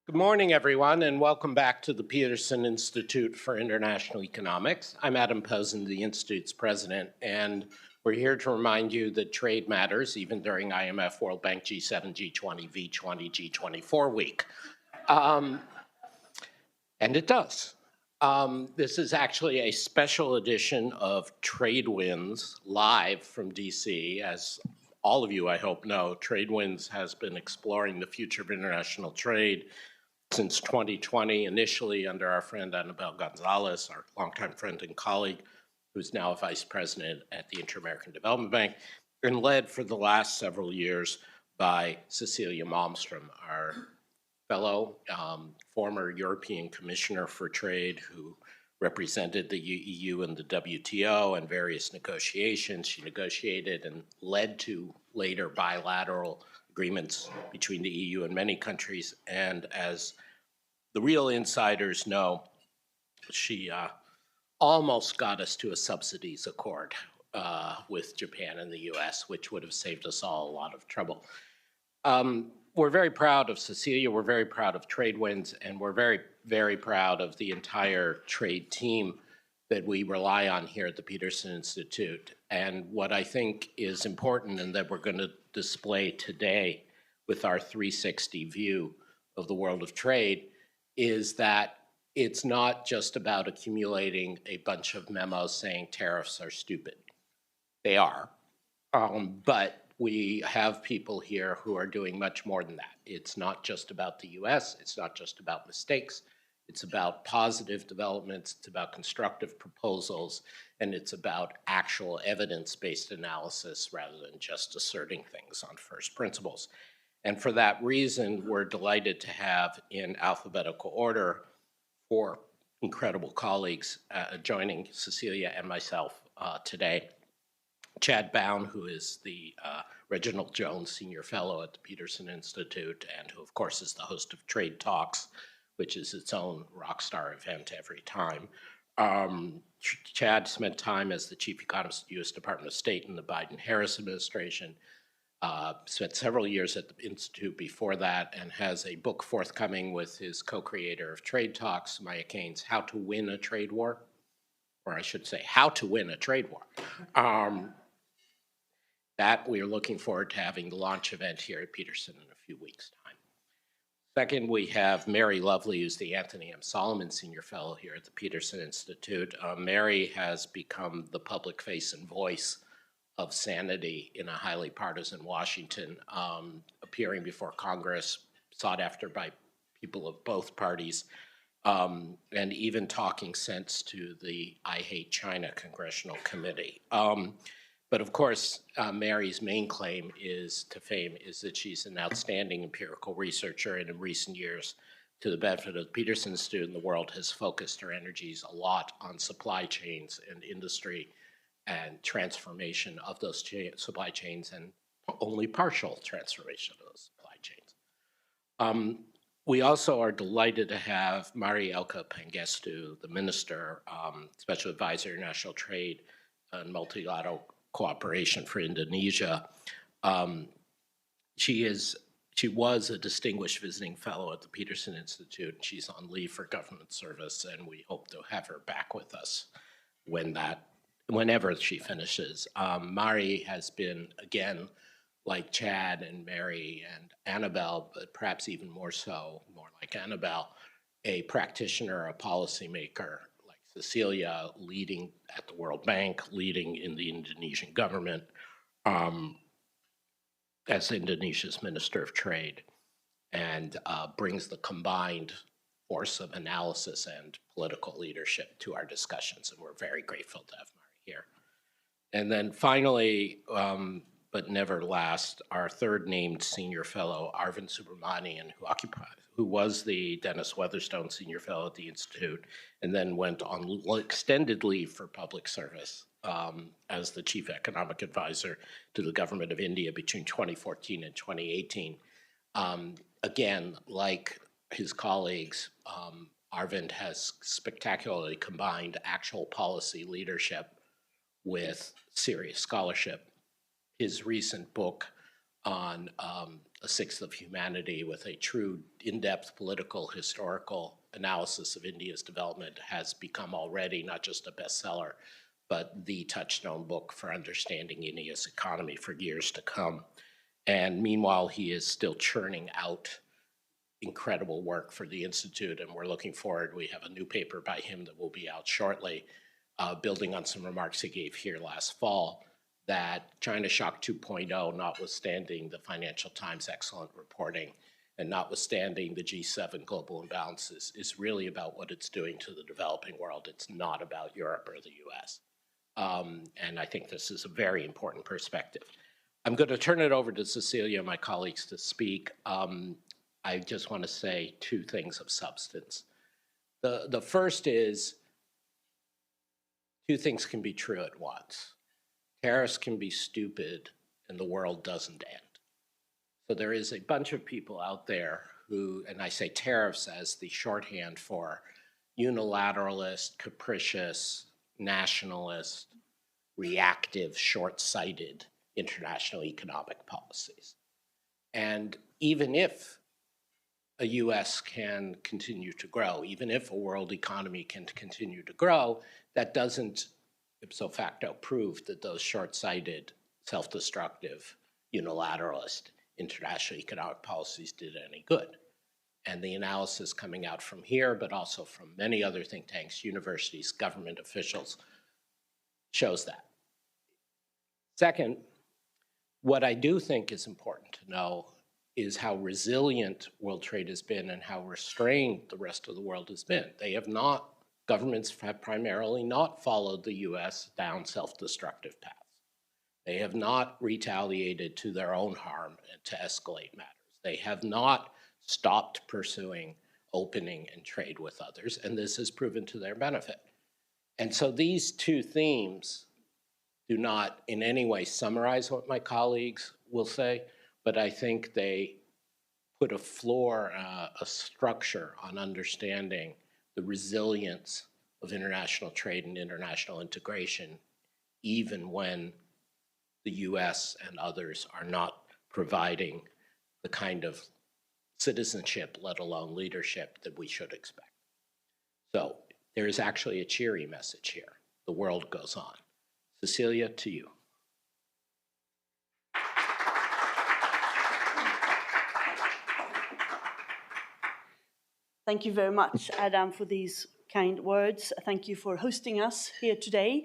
Good morning, everyone, and welcome back to the Peterson Institute for International Economics. I'm Adam Posen, the Institute's president, and we're here to remind you that trade matters even during IMF, World Bank, G7, G20, V20, G24 week. And it does. This is actually a special edition of Trade Winds live from DC. As all of you, I hope, know, Trade Winds has been exploring the future of international trade since 2020, initially under our friend Annabel Gonzalez, our longtime friend and colleague, who's now a vice president at the Inter-American Development Bank, and led for the last several years by Cecilia Malmström, our fellow former European Commissioner for Trade who represented the EU and the WTO and various negotiations. She negotiated and led to later bilateral agreements between the EU and many countries. And as the real insiders know, she almost got us to a subsidies accord with Japan and the US, which would have saved us all a lot of trouble. We're very proud of Cecilia, we're very proud of Trade Winds, and we're very, very proud of the entire trade team that we rely on here at the Peterson Institute. And what I think is important and that we're going to display today with our 360 view of the world of trade is that it's not just about accumulating a bunch of memos saying tariffs are stupid. They are, but we have people here who are doing much more than that. It's not just about the US, it's not just about mistakes, it's about positive developments, it's about constructive proposals, and it's about actual evidence-based analysis rather than just asserting things on first principles. And for that reason, we're delighted to have, in alphabetical order, 4 incredible colleagues joining Cecilia and myself today. Chad Bown, who is the Reginald Jones Senior Fellow at the Peterson Institute, and who, of course, is the host of Trade Talks, which is its own rock star event every time. Chad spent time as the chief economist of the U.S. Department of State in the Biden-Harris administration, spent several years at the Institute before that, and has a book forthcoming with his co-creator of Trade Talks, Maya Keynes, How to Win a Trade War, or I should say, How to Win a Trade War. That we are looking forward to having the launch event here at Peterson in a few weeks' time. Second, we have Mary Lovely, who's the Anthony M. Solomon Senior Fellow here at the Peterson Institute. Mary has become the public face and voice of sanity in a highly partisan Washington, appearing before Congress, sought after by people of both parties, and even talking sense to the I Hate China Congressional Committee. But of course, Mary's main claim to fame is that she's an outstanding empirical researcher, and in recent years, to the benefit of the Peterson Institute and the world, has focused her energies a lot on supply chains and industry and transformation of those supply chains, and only partial transformation of those supply chains. We also are delighted to have Mari Elka Pangestu, the Minister, Special Advisor, International Trade and Multilateral Cooperation for Indonesia. She was a distinguished visiting fellow at the Peterson Institute, and she's on leave for government service, and we hope to have her back with us whenever she finishes. Mari has been, again, like Chad and Mary and Annabelle, but perhaps even more so, more like Annabelle, a practitioner, a policymaker, like Cecilia, leading at the World Bank, leading in the Indonesian government as Indonesia's Minister of Trade, and brings the combined force of analysis and political leadership to our discussions, and we're very grateful to have Mari here. And then finally, but never last, our third named senior fellow, Arvind Subramanian, who was the Dennis Weatherstone Senior Fellow at the Institute, and then went on extended leave for public service as the Chief Economic Advisor to the Government of India between 2014 and 2018. Again, like his colleagues, Arvind has spectacularly combined actual policy leadership with serious scholarship. His recent book on A Sixth of Humanity with a true in-depth political, historical analysis of India's development has become already not just a bestseller, but the touchstone book for understanding India's economy for years to come. And meanwhile, he is still churning out incredible work for the Institute, and we're looking forward. We have a new paper by him that will be out shortly, building on some remarks he gave here last fall, that China Shock 2.0, notwithstanding the Financial Times' excellent reporting, and notwithstanding the G7 global imbalances, is really about what it's doing to the developing world. It's not about Europe or the US. And I think this is a very important perspective. I'm going to turn it over to Cecilia and my colleagues to speak. I just want to say two things of substance. The first is, two things can be true at once. Tariffs can be stupid and the world doesn't end. So there is a bunch of people out there who, and I say tariffs as the shorthand for unilateralist, capricious, nationalist, reactive, short-sighted international economic policies. And even if a US can continue to grow, even if a world economy can continue to grow, that doesn't ipso facto prove that those short-sighted, self-destructive, unilateralist international economic policies did any good. And the analysis coming out from here, but also from many other think tanks, universities, government officials, shows that. Second, what I do think is important to know is how resilient world trade has been and how restrained the rest of the world has been. They have not, governments have primarily not followed the US down self-destructive paths. They have not retaliated to their own harm and to escalate matters. They have not stopped pursuing opening and trade with others, and this has proven to their benefit. And so these two themes do not in any way summarize what my colleagues will say, but I think they put a floor, a structure on understanding the resilience of international trade and international integration, even when the US and others are not providing the kind of citizenship, let alone leadership, that we should expect. So there is actually a cheery message here. The world goes on. Cecilia, to you. Thank you very much, Adam, for these kind words. Thank you for hosting us here today.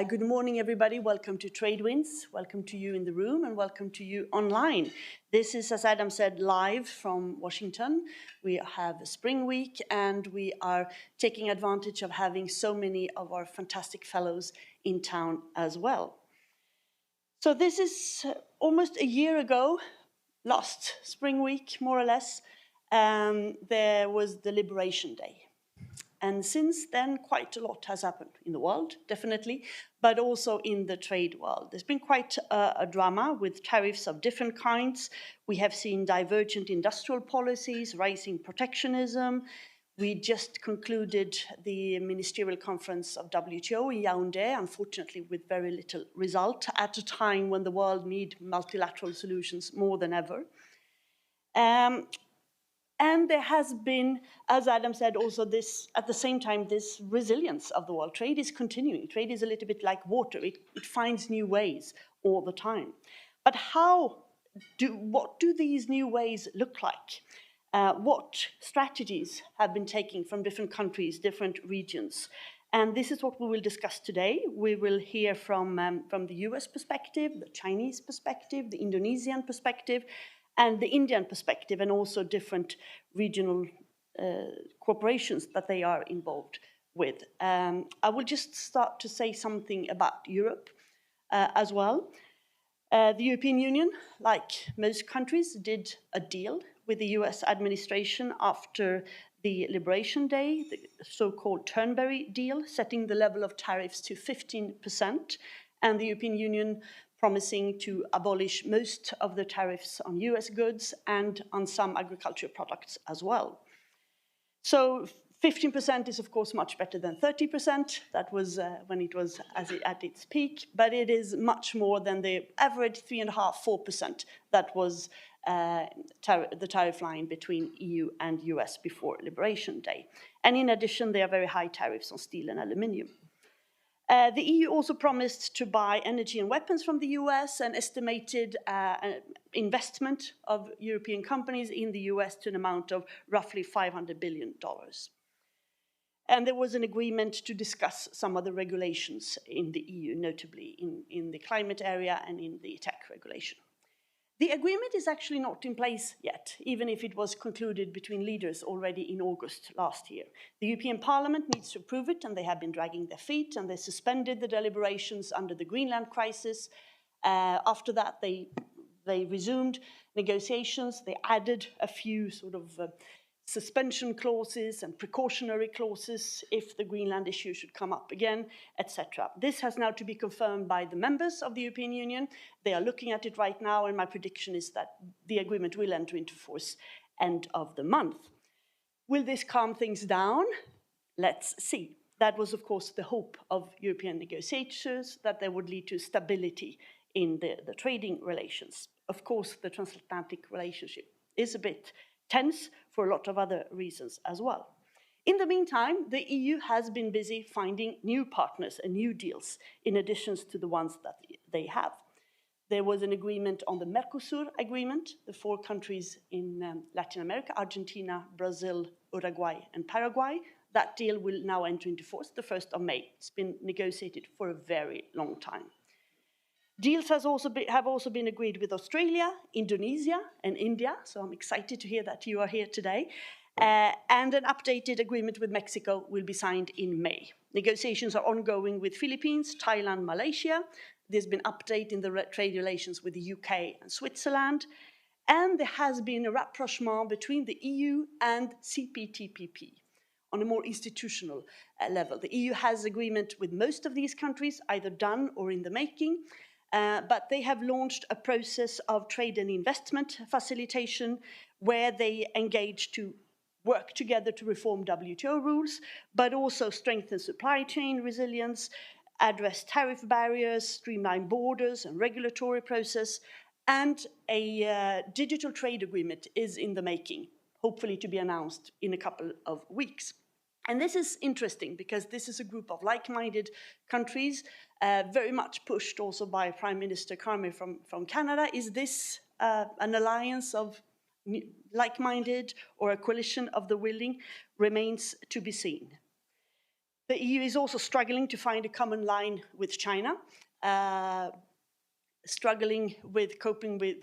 Good morning, everybody. Welcome to TradeWinds. Welcome to you in the room and welcome to you online. This is, as Adam said, live from Washington. We have a spring week and we are taking advantage of having so many of our fantastic fellows in town as well. So this is almost a year ago, last spring week, more or less, there was the Liberation Day. And since then, quite a lot has happened in the world, definitely, but also in the trade world. There's been quite a drama with tariffs of different kinds. We have seen divergent industrial policies, rising protectionism. We just concluded the ministerial conference of WTO in Yaoundé, unfortunately with very little result, at a time when the world needs multilateral solutions more than ever. And there has been, as Adam said, also this, at the same time, this resilience of the world. Trade is continuing. Trade is a little bit like water. It finds new ways all the time. But what do these new ways look like? What strategies have been taken from different countries, different regions? And this is what we will discuss today. We will hear from the US perspective, the Chinese perspective, the Indonesian perspective, and the Indian perspective, and also different regional corporations that they are involved with. I will just start to say something about Europe as well. The European Union, like most countries, did a deal with the US administration after the Liberation Day, the so-called Turnberry deal, setting the level of tariffs to 15%, and the European Union promising to abolish most of the tariffs on US goods and on some agricultural products as well. So 15% is, of course, much better than 30%. That was when it was at its peak, but it is much more than the average 3.5–4% that was the tariff line between EU and US before Liberation Day. And in addition, there are very high tariffs on steel and aluminium. The EU also promised to buy energy and weapons from the US, and estimated investment of European companies in the US to an amount of roughly $500 billion. And there was an agreement to discuss some of the regulations in the EU, notably in the climate area and in the tech regulation. The agreement is actually not in place yet, even if it was concluded between leaders already in August last year. The European Parliament needs to approve it, and they have been dragging their feet, and they suspended the deliberations under the Greenland crisis. After that, they resumed negotiations. They added a few sort of suspension clauses and precautionary clauses if the Greenland issue should come up again, etc. This has now to be confirmed by the members of the European Union. They are looking at it right now, and my prediction is that the agreement will enter into force end of the month. Will this calm things down? Let's see. That was, of course, the hope of European negotiators, that there would lead to stability in the trading relations. Of course, the transatlantic relationship is a bit tense for a lot of other reasons as well. In the meantime, the EU has been busy finding new partners and new deals in addition to the ones that they have. There was an agreement on the Mercosur agreement, the 4 countries in Latin America, Argentina, Brazil, Uruguay, and Paraguay. That deal will now enter into force the 1st of May. It's been negotiated for a very long time. Deals have also been agreed with Australia, Indonesia, and India, so I'm excited to hear that you are here today. And an updated agreement with Mexico will be signed in May. Negotiations are ongoing with Philippines, Thailand, Malaysia. There's been update in the trade relations with the UK and Switzerland. And there has been a rapprochement between the EU and CPTPP on a more institutional level. The EU has agreement with most of these countries, either done or in the making. But they have launched a process of trade and investment facilitation where they engage to work together to reform WTO rules, but also strengthen supply chain resilience, address tariff barriers, streamline borders and regulatory process, and a digital trade agreement is in the making, hopefully to be announced in a couple of weeks. And this is interesting because this is a group of like-minded countries, very much pushed also by Prime Minister Carney from Canada. Is this an alliance of like-minded or a coalition of the willing? Remains to be seen. The EU is also struggling to find a common line with China, struggling with coping with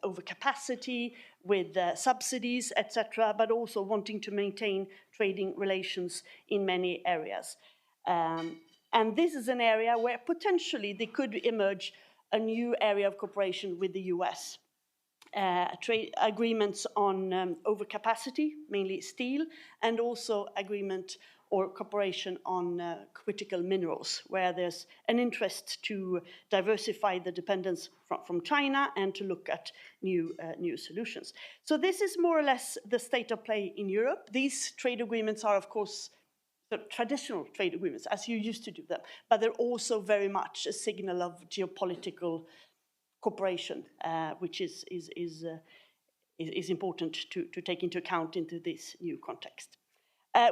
overcapacity, with subsidies, etc., but also wanting to maintain trading relations in many areas. And this is an area where potentially there could emerge a new area of cooperation with the US. Trade agreements on overcapacity, mainly steel, and also agreement or cooperation on critical minerals, where there's an interest to diversify the dependence from China and to look at new solutions. So this is more or less the state of play in Europe. These trade agreements are, of course, the traditional trade agreements, as you used to do them, but they're also very much a signal of geopolitical cooperation, which is important to take into account into this new context.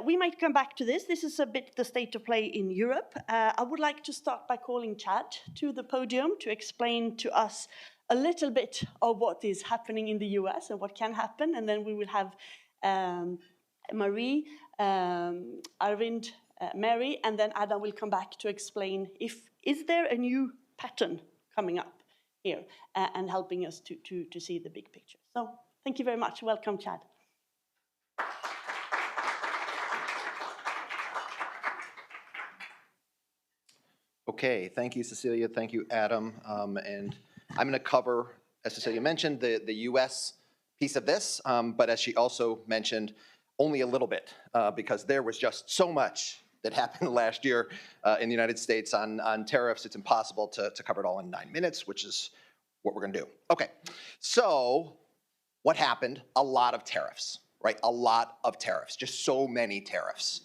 We might come back to this. This is a bit the state of play in Europe. I would like to start by calling Chad to the podium to explain to us a little bit of what is happening in the US and what can happen. And then we will have Marie, Arvind, Mary, and then Adam will come back to explain is there a new pattern coming up here and helping us to see the big picture. So thank you very much. Welcome, Chad. Okay, thank you, Cecilia. Thank you, Adam. And I'm going to cover, as Cecilia mentioned, the U.S. piece of this, but as she also mentioned, only a little bit, because there was just so much that happened last year in the United States on tariffs. It's impossible to cover it all in 9 minutes, which is what we're going to do. Okay, so what happened? A lot of tariffs, right? A lot of tariffs, just so many tariffs.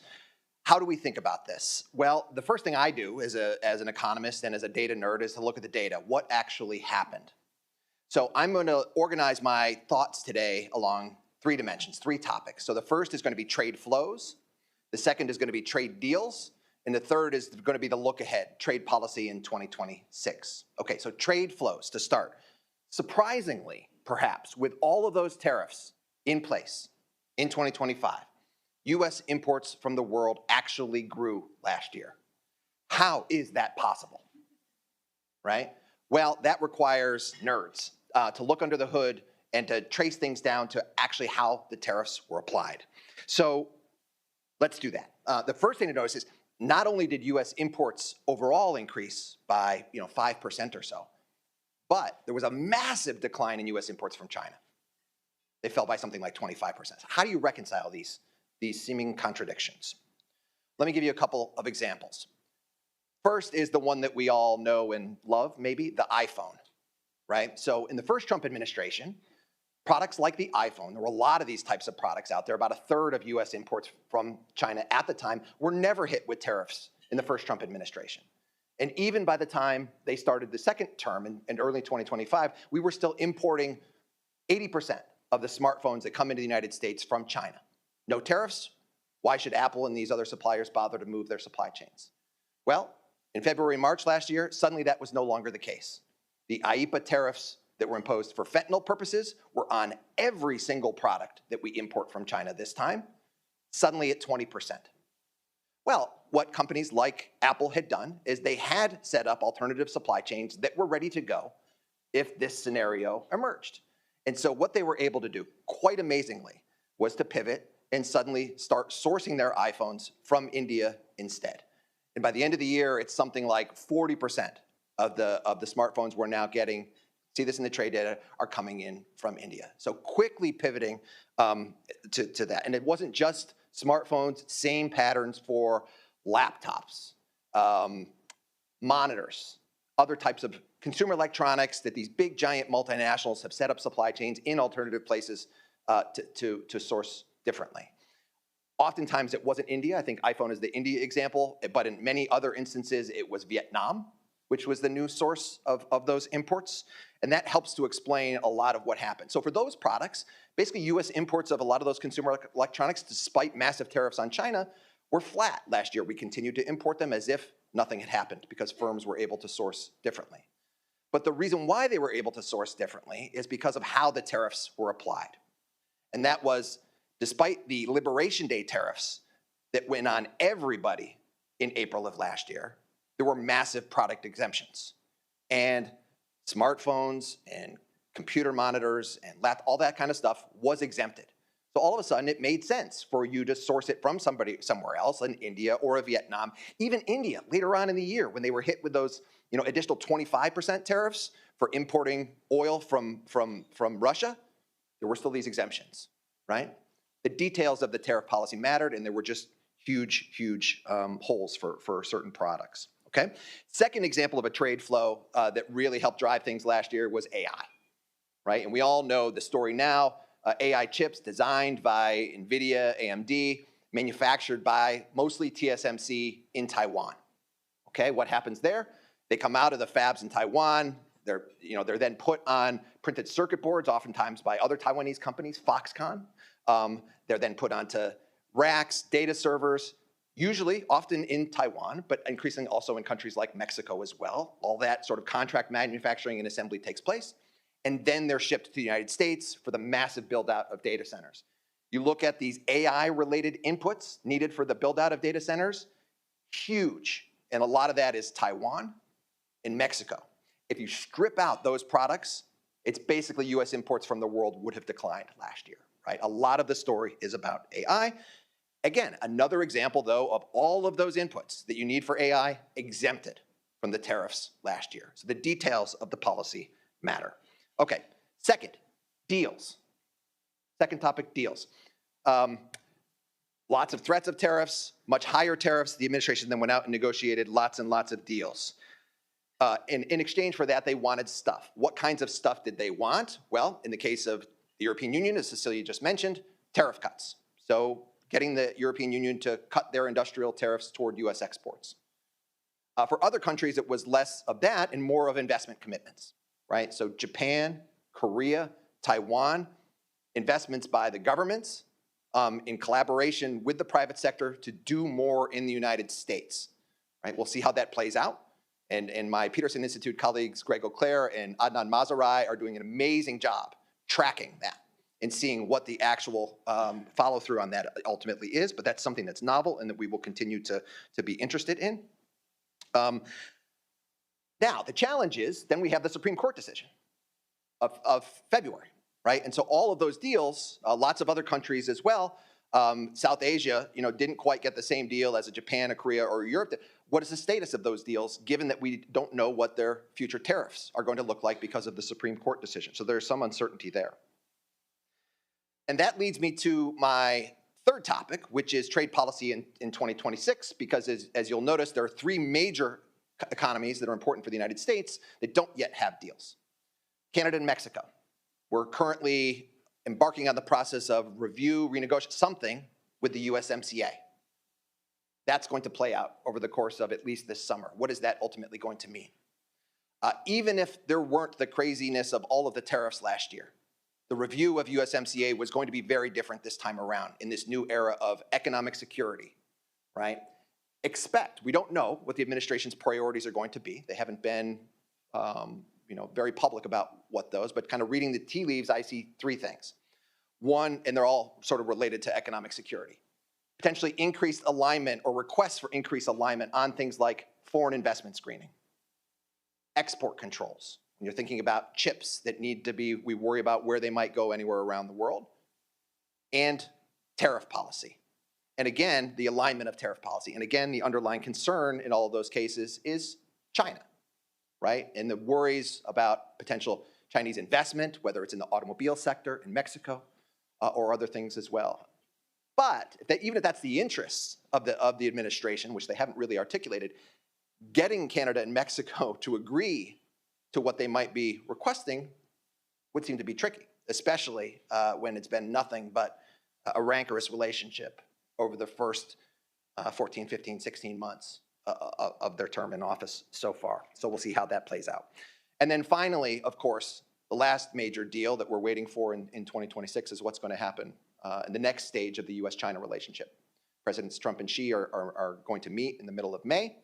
How do we think about this? Well, the first thing I do as an economist and as a data nerd is to look at the data. What actually happened? So I'm going to organize my thoughts today along 3 dimensions, 3 topics. So the first is going to be trade flows. The second is going to be trade deals. And the third is going to be the look ahead, trade policy in 2026. Okay, so trade flows to start. Surprisingly, perhaps, with all of those tariffs in place in 2025, US imports from the world actually grew last year. How is that possible, right? Well, that requires nerds to look under the hood and to trace things down to actually how the tariffs were applied. So let's do that. The first thing to notice is not only did US imports overall increase by 5% or so, but there was a massive decline in US imports from China. They fell by something like 25%. How do you reconcile these seeming contradictions? Let me give you a couple of examples. First is the one that we all know and love, maybe, the iPhone, right? So in the first Trump administration, products like the iPhone, there were a lot of these types of products out there, about 1/3 of US imports from China at the time were never hit with tariffs in the first Trump administration. And even by the time they started the second term in early 2025, we were still importing 80% of the smartphones that come into the United States from China. No tariffs? Why should Apple and these other suppliers bother to move their supply chains? Well, in February, March last year, suddenly that was no longer the case. The IEEPA tariffs that were imposed for fentanyl purposes were on every single product that we import from China this time, suddenly at 20%. Well, what companies like Apple had done is they had set up alternative supply chains that were ready to go if this scenario emerged. And so what they were able to do, quite amazingly, was to pivot and suddenly start sourcing their iPhones from India instead. And by the end of the year, it's something like 40% of the smartphones we're now getting, see this in the trade data, are coming in from India. So quickly pivoting to that. And it wasn't just smartphones, same patterns for laptops, monitors, other types of consumer electronics that these big giant multinationals have set up supply chains in alternative places to source differently. Oftentimes it wasn't India. I think iPhone is the India example, but in many other instances it was Vietnam, which was the new source of those imports. And that helps to explain a lot of what happened. So for those products, basically US imports of a lot of those consumer electronics, despite massive tariffs on China, were flat last year. We continued to import them as if nothing had happened because firms were able to source differently. But the reason why they were able to source differently is because of how the tariffs were applied. And that was, despite the Liberation Day tariffs that went on everybody in April of last year, there were massive product exemptions. And smartphones and computer monitors and all that kind of stuff was exempted. So all of a sudden it made sense for you to source it from somebody somewhere else, in India or a Vietnam. Even India, later on in the year, when they were hit with those additional 25% tariffs for importing oil from Russia, there were still these exemptions, right? The details of the tariff policy mattered, and there were just huge holes for certain products, okay? Second example of a trade flow that really helped drive things last year was AI, right? And we all know the story now. AI chips designed by NVIDIA, AMD, manufactured by mostly TSMC in Taiwan. Okay, what happens there? They come out of the fabs in Taiwan. They're then put on printed circuit boards, oftentimes by other Taiwanese companies, Foxconn. They're then put onto racks, data servers, usually, often in Taiwan, but increasingly also in countries like Mexico as well. All that sort of contract manufacturing and assembly takes place. And then they're shipped to the United States for the massive build out of data centers. You look at these AI-related inputs needed for the build out of data centers, huge. And a lot of that is Taiwan and Mexico. If you strip out those products, it's basically US imports from the world would have declined last year, right? A lot of the story is about AI. Again, another example though of all of those inputs that you need for AI exempted from the tariffs last year. So the details of the policy matter. Okay, second, deals. Second topic, deals. Lots of threats of tariffs, much higher tariffs. The administration then went out and negotiated lots and lots of deals. In exchange for that, they wanted stuff. What kinds of stuff did they want? Well, in the case of the European Union, as Cecilia just mentioned, tariff cuts. So getting the European Union to cut their industrial tariffs toward US exports. For other countries, it was less of that and more of investment commitments. Right? So Japan, Korea, Taiwan, investments by the governments in collaboration with the private sector to do more in the United States. Right? We'll see how that plays out. And my Peterson Institute colleagues, Greg Auclair and Adnan Mazarai, are doing an amazing job tracking that and seeing what the actual follow-through on that ultimately is. But that's something that's novel and that we will continue to be interested in. Now, the challenge is, then we have the Supreme Court decision of February, right? And so all of those deals, lots of other countries as well, South Asia, didn't quite get the same deal as a Japan, a Korea, or Europe did. What is the status of those deals, given that we don't know what their future tariffs are going to look like because of the Supreme Court decision? So there's some uncertainty there. And that leads me to my third topic, which is trade policy in 2026, because as you'll notice, there are three major economies that are important for the United States that don't yet have deals. Canada and Mexico. We're currently embarking on the process of review, renegotiate something with the USMCA. That's going to play out over the course of at least this summer. What is that ultimately going to mean? Even if there weren't the craziness of all of the tariffs last year, the review of USMCA was going to be very different this time around in this new era of economic security, right? We don't know what the administration's priorities are going to be. They haven't been very public about what those, but kind of reading the tea leaves, I see three things. One, and they're all sort of related to economic security. Potentially increased alignment or requests for increased alignment on things like foreign investment screening, export controls. When you're thinking about chips that need to be, we worry about where they might go anywhere around the world, and tariff policy. And again, the alignment of tariff policy. And again, the underlying concern in all of those cases is China, right? And the worries about potential Chinese investment, whether it's in the automobile sector in Mexico or other things as well. But even if that's the interests of the administration, which they haven't really articulated, getting Canada and Mexico to agree to what they might be requesting would seem to be tricky, especially when it's been nothing but a rancorous relationship over the first 14, 15, 16 months of their term in office so far. So we'll see how that plays out. And then finally, of course, the last major deal that we're waiting for in 2026 is what's going to happen in the next stage of the US-China relationship. Presidents Trump and Xi are going to meet in the middle of May.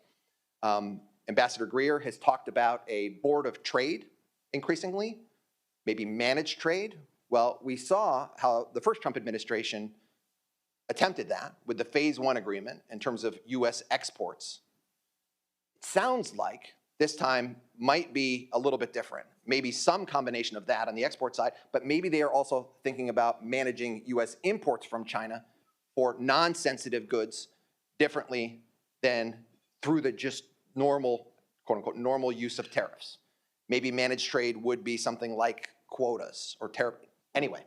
Ambassador Greer has talked about a board of trade increasingly, maybe managed trade. Well, we saw how the first Trump administration attempted that with the phase one agreement in terms of US exports. It sounds like this time might be a little bit different. Maybe some combination of that on the export side, but maybe they are also thinking about managing US imports from China for non-sensitive goods differently than through the just normal, quote unquote, normal use of tariffs. Maybe managed trade would be something like quotas or tariff. Anyway,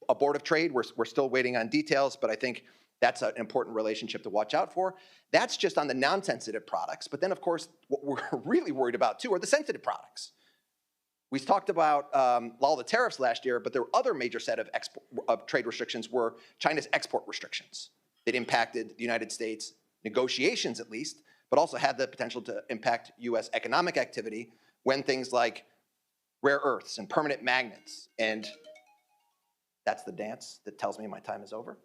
a board of trade, we're still waiting on details, but I think that's an important relationship to watch out for. That's just on the non-sensitive products. But then, of course, what we're really worried about, too, are the sensitive products. We talked about all the tariffs last year, but there were other major set of trade restrictions were China's export restrictions that impacted the United States, negotiations at least, but also had the potential to impact US economic activity when things like rare earths and permanent magnets, and that's the dance that tells me my time is over,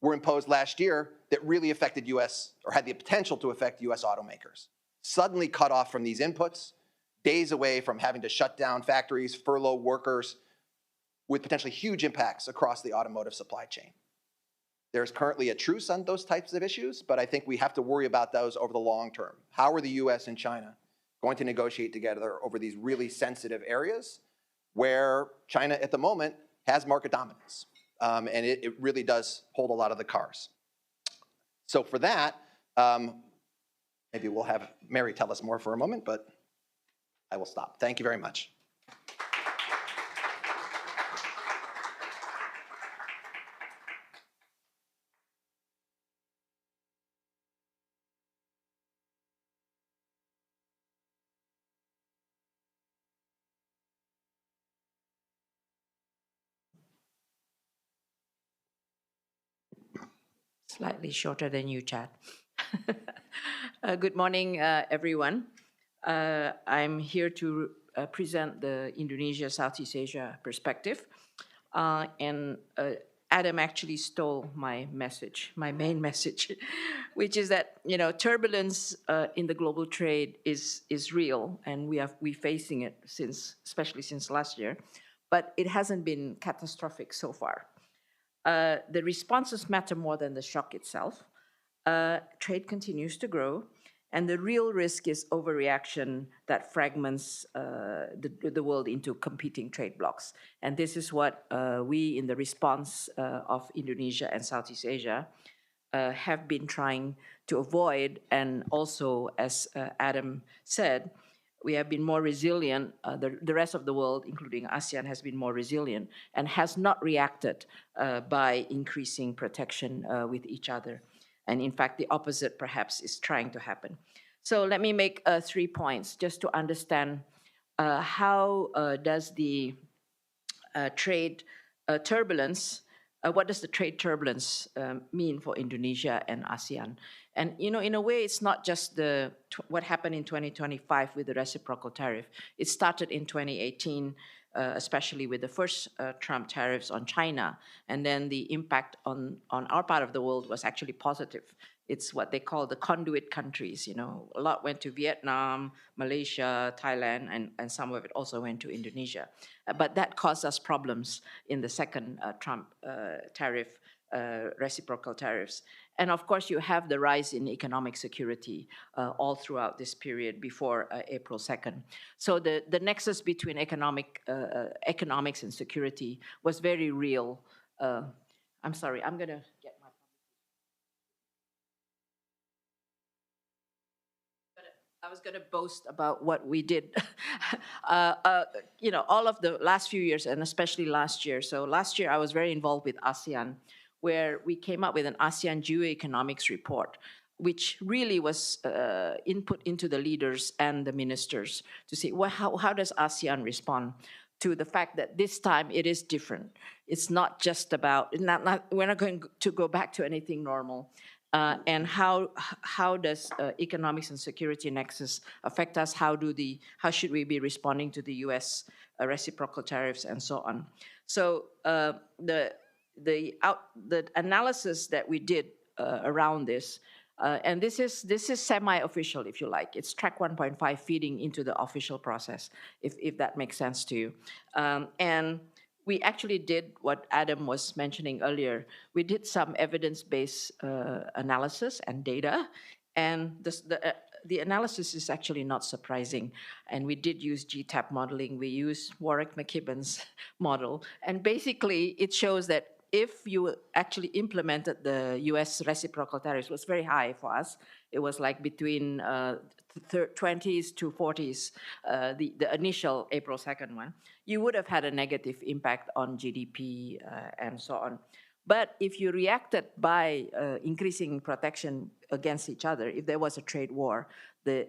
were imposed last year that really affected US, or had the potential to affect US automakers. Suddenly cut off from these inputs, days away from having to shut down factories, furlough workers, with potentially huge impacts across the automotive supply chain. There's currently a truce on those types of issues, but I think we have to worry about those over the long term. How are the US and China going to negotiate together over these really sensitive areas where China at the moment has market dominance? And it really does hold a lot of the cars. So for that, maybe we'll have Mary tell us more for a moment, but I will stop. Thank you very much. Slightly shorter than you, Chad. Good morning, everyone. I'm here to present the Indonesia, Southeast Asia perspective. And Adam actually stole my message, my main message, which is that, turbulence in the global trade is real, and we're facing it especially since last year, but it hasn't been catastrophic so far. The responses matter more than the shock itself. Trade continues to grow, and the real risk is overreaction that fragments the world into competing trade blocs. And this is what we, in the response of Indonesia and Southeast Asia, have been trying to avoid. And also, as Adam said, we have been more resilient. The rest of the world, including ASEAN, has been more resilient and has not reacted by increasing protection with each other. And in fact, the opposite perhaps is trying to happen. So let me make 3 points just to understand how does the trade turbulence, what does the trade turbulence mean for Indonesia and ASEAN? And in a way, it's not just what happened in 2025 with the reciprocal tariff. It started in 2018, especially with the first Trump tariffs on China. And then the impact on our part of the world was actually positive. It's what they call the conduit countries. A lot went to Vietnam, Malaysia, Thailand, and some of it also went to Indonesia. But that caused us problems in the second Trump tariff, reciprocal tariffs. And of course, you have the rise in economic security all throughout this period before April 2nd. So the nexus between economics and security was very real. I'm sorry, I'm going to get my... I was going to boast about what we did, all of the last few years, and especially last year. So last year, I was very involved with ASEAN, where we came up with an ASEAN geoeconomics report, which really was input into the leaders and the ministers to see, well, how does ASEAN respond to the fact that this time it is different. It's not just about, we're not going to go back to anything normal. And how does economics and security nexus affect us? How should we be responding to the U.S. Reciprocal tariffs and so on? So the analysis that we did around this, and this is semi-official, if you like. It's track 1.5 feeding into the official process, if that makes sense to you. And we actually did what Adam was mentioning earlier. We did some evidence-based analysis and data, and the analysis is actually not surprising. And we did use GTAP modeling. We used Warwick McKibben's model, and basically it shows that if you actually implemented the U.S. reciprocal tariffs, it was very high for us. It was like between 20s to 40s, the initial April 2nd one. You would have had a negative impact on GDP and so on. But if you reacted by increasing protection against each other, if there was a trade war, the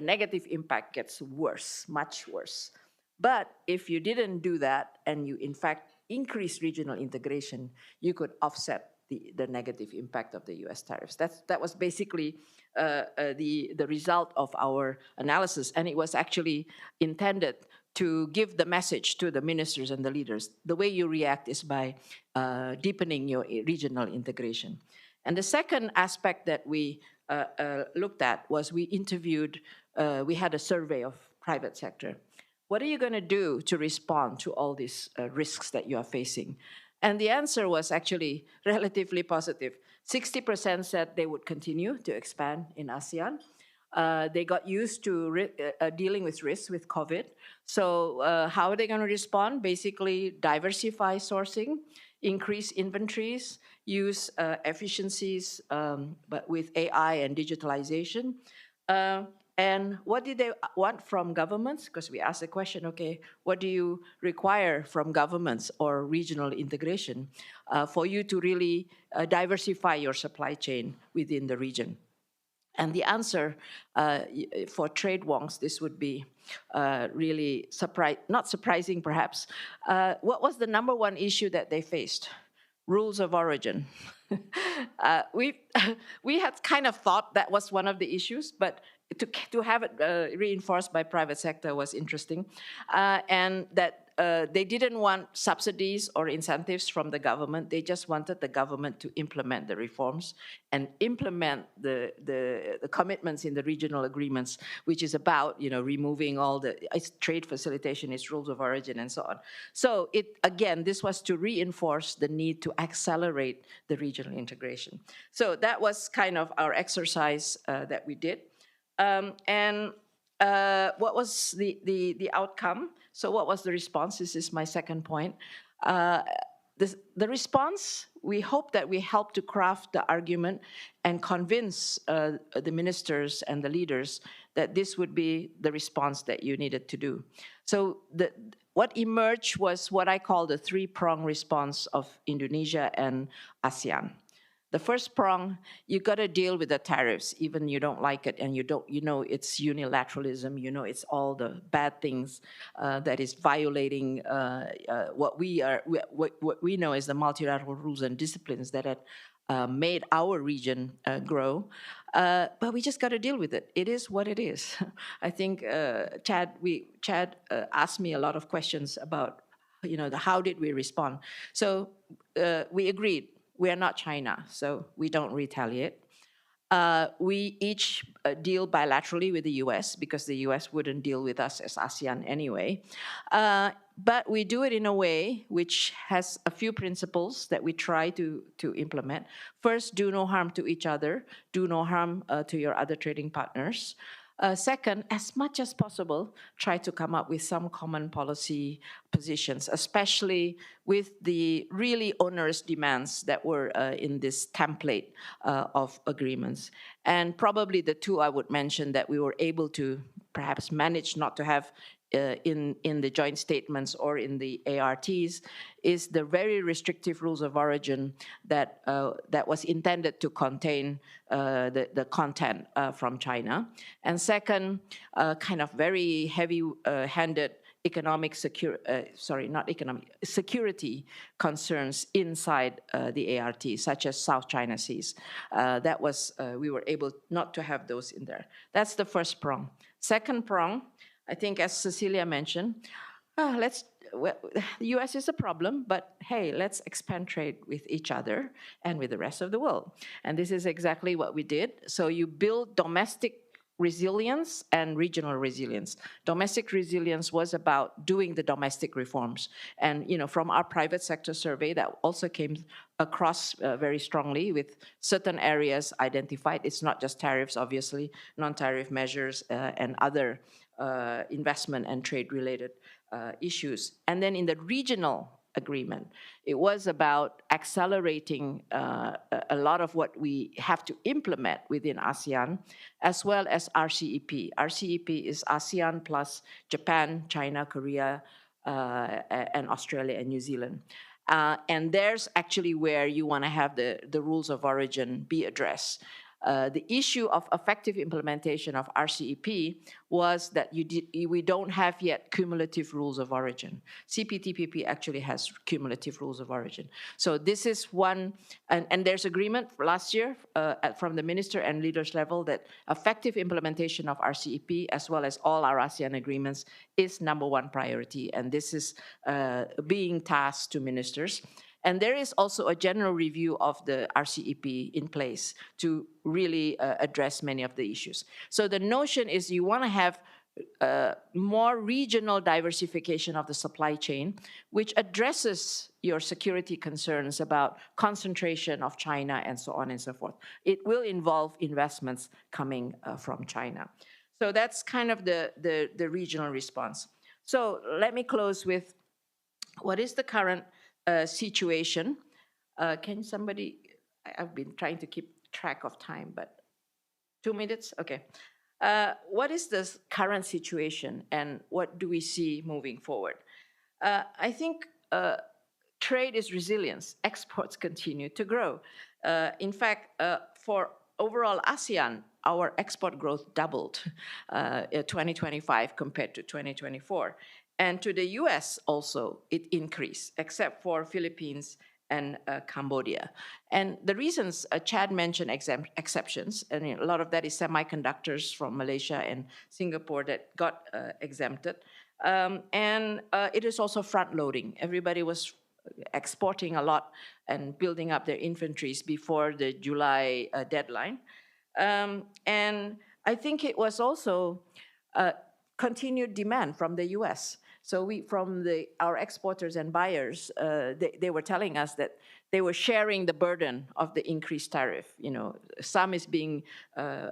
negative impact gets worse, much worse. But if you didn't do that and you, in fact, increase regional integration, you could offset the negative impact of the U.S. tariffs. That was basically the result of our analysis, and it was actually intended to give the message to the ministers and the leaders. The way you react is by deepening your regional integration. And the second aspect that we looked at was we had a survey of private sector. What are you going to do to respond to all these risks that you are facing? And the answer was actually relatively positive. 60% said they would continue to expand in ASEAN. They got used to dealing with risks with COVID. So how are they going to respond? Basically, diversify sourcing, increase inventories, use efficiencies, but with AI and digitalization. And what did they want from governments? Because we asked the question, okay, what do you require from governments or regional integration for you to really diversify your supply chain within the region? And the answer for trade wonks, this would be really not surprising perhaps. What was the number one issue that they faced? Rules of origin. We had kind of thought that was one of the issues, but to have it reinforced by private sector was interesting, and that they didn't want subsidies or incentives from the government. They just wanted the government to implement the reforms and implement the commitments in the regional agreements, which is about removing all the trade facilitation, its rules of origin, and so on. So this was to reinforce the need to accelerate the regional integration. So that was kind of our exercise that we did. What was the outcome? So what was the response? This is my second point. The response, we hope that we helped to craft the argument and convince the ministers and the leaders that this would be the response that you needed to do. So what emerged was what I call the three-prong response of Indonesia and ASEAN. The first prong, you got to deal with the tariffs, even you don't like it, and it's unilateralism, it's all the bad things that is violating what we know as the multilateral rules and disciplines that had made our region grow. But we just got to deal with it. It is what it is. I think Chad asked me a lot of questions about, how did we respond? So we agreed. We are not China, so we don't retaliate. We each deal bilaterally with the US because the US wouldn't deal with us as ASEAN anyway. But we do it in a way which has a few principles that we try to implement. First, do no harm to each other. Do no harm to your other trading partners. Second, as much as possible, try to come up with some common policy positions, especially with the really onerous demands that were in this template of agreements. And probably the two I would mention that we were able to perhaps manage not to have in the joint statements or in the ARTs is the very restrictive rules of origin that was intended to contain the content from China. And second, kind of very heavy-handed security concerns inside the ART, such as South China Seas. We were able not to have those in there. That's the first prong. Second prong, I think, as Cecilia mentioned, the US is a problem, but hey, let's expand trade with each other and with the rest of the world. And this is exactly what we did. So you build domestic resilience and regional resilience. Domestic resilience was about doing the domestic reforms. And from our private sector survey, that also came across very strongly with certain areas identified. It's not just tariffs, obviously, non-tariff measures and other investment and trade-related issues. And then in the regional agreement, it was about accelerating a lot of what we have to implement within ASEAN, as well as RCEP. RCEP is ASEAN plus Japan, China, Korea, and Australia and New Zealand. And there's actually where you want to have the rules of origin be addressed. The issue of effective implementation of RCEP was that we don't have yet cumulative rules of origin. CPTPP actually has cumulative rules of origin. So this is one, and there's agreement last year from the minister and leaders level that effective implementation of RCEP, as well as all our ASEAN agreements, is #1 priority. And this is being tasked to ministers. And there is also a general review of the RCEP in place to really address many of the issues. So the notion is you want to have more regional diversification of the supply chain, which addresses your security concerns about concentration of China and so on and so forth. It will involve investments coming from China. So that's kind of the regional response. So let me close with what is the current situation. Can somebody, I've been trying to keep track of time, but 2 minutes? Okay. What is the current situation and what do we see moving forward? I think trade is resilience. Exports continue to grow. In fact, for overall ASEAN, our export growth doubled in 2025 compared to 2024. And to the US also, it increased, except for Philippines and Cambodia. And the reasons, Chad mentioned exceptions, and a lot of that is semiconductors from Malaysia and Singapore that got exempted. And it is also front-loading. Everybody was exporting a lot and building up their inventories before the July deadline. And I think it was also continued demand from the US. So our exporters and buyers, they were telling us that they were sharing the burden of the increased tariff. You know, some is being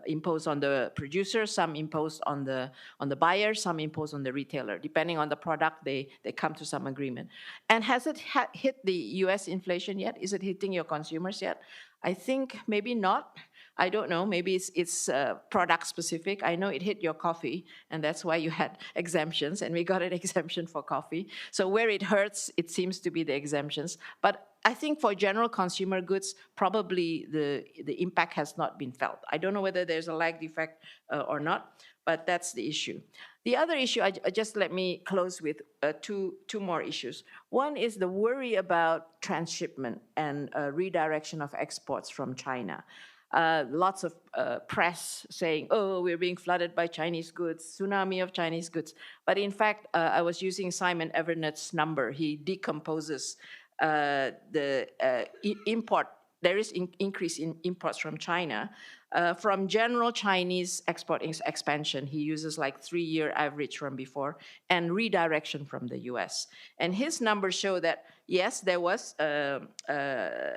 imposed on the producer, some imposed on the buyer, some imposed on the retailer. Depending on the product, they come to some agreement. And has it hit the US inflation yet? Is it hitting your consumers yet? I think maybe not. I don't know, maybe it's product specific. I know it hit your coffee, and that's why you had exemptions, and we got an exemption for coffee. So where it hurts, it seems to be the exemptions. But I think for general consumer goods, probably the impact has not been felt. I don't know whether there's a lagged effect or not, but that's the issue. The other issue, just let me close with two more issues. One is the worry about transshipment and redirection of exports from China. Lots of press saying, oh, we're being flooded by Chinese goods, tsunami of Chinese goods. But in fact, I was using Simon Evernet's number. He decomposes the import. There is increase in imports from China. From general Chinese export expansion, he uses like 3-year average from before, and redirection from the US. And his numbers show that, yes, there was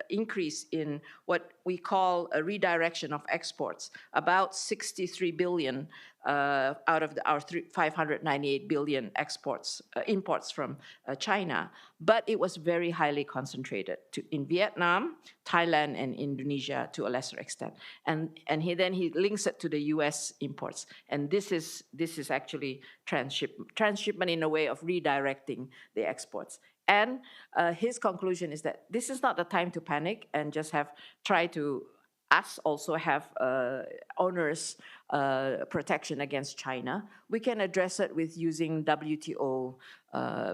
increase in what we call a redirection of exports, about 63 billion out of our 598 billion imports from China. But it was very highly concentrated in Vietnam, Thailand, and Indonesia to a lesser extent. And then he links it to the US imports. And this is actually transshipment in a way of redirecting the exports. And his conclusion is that this is not the time to panic and just try to also have onerous protection against China. We can address it with using WTO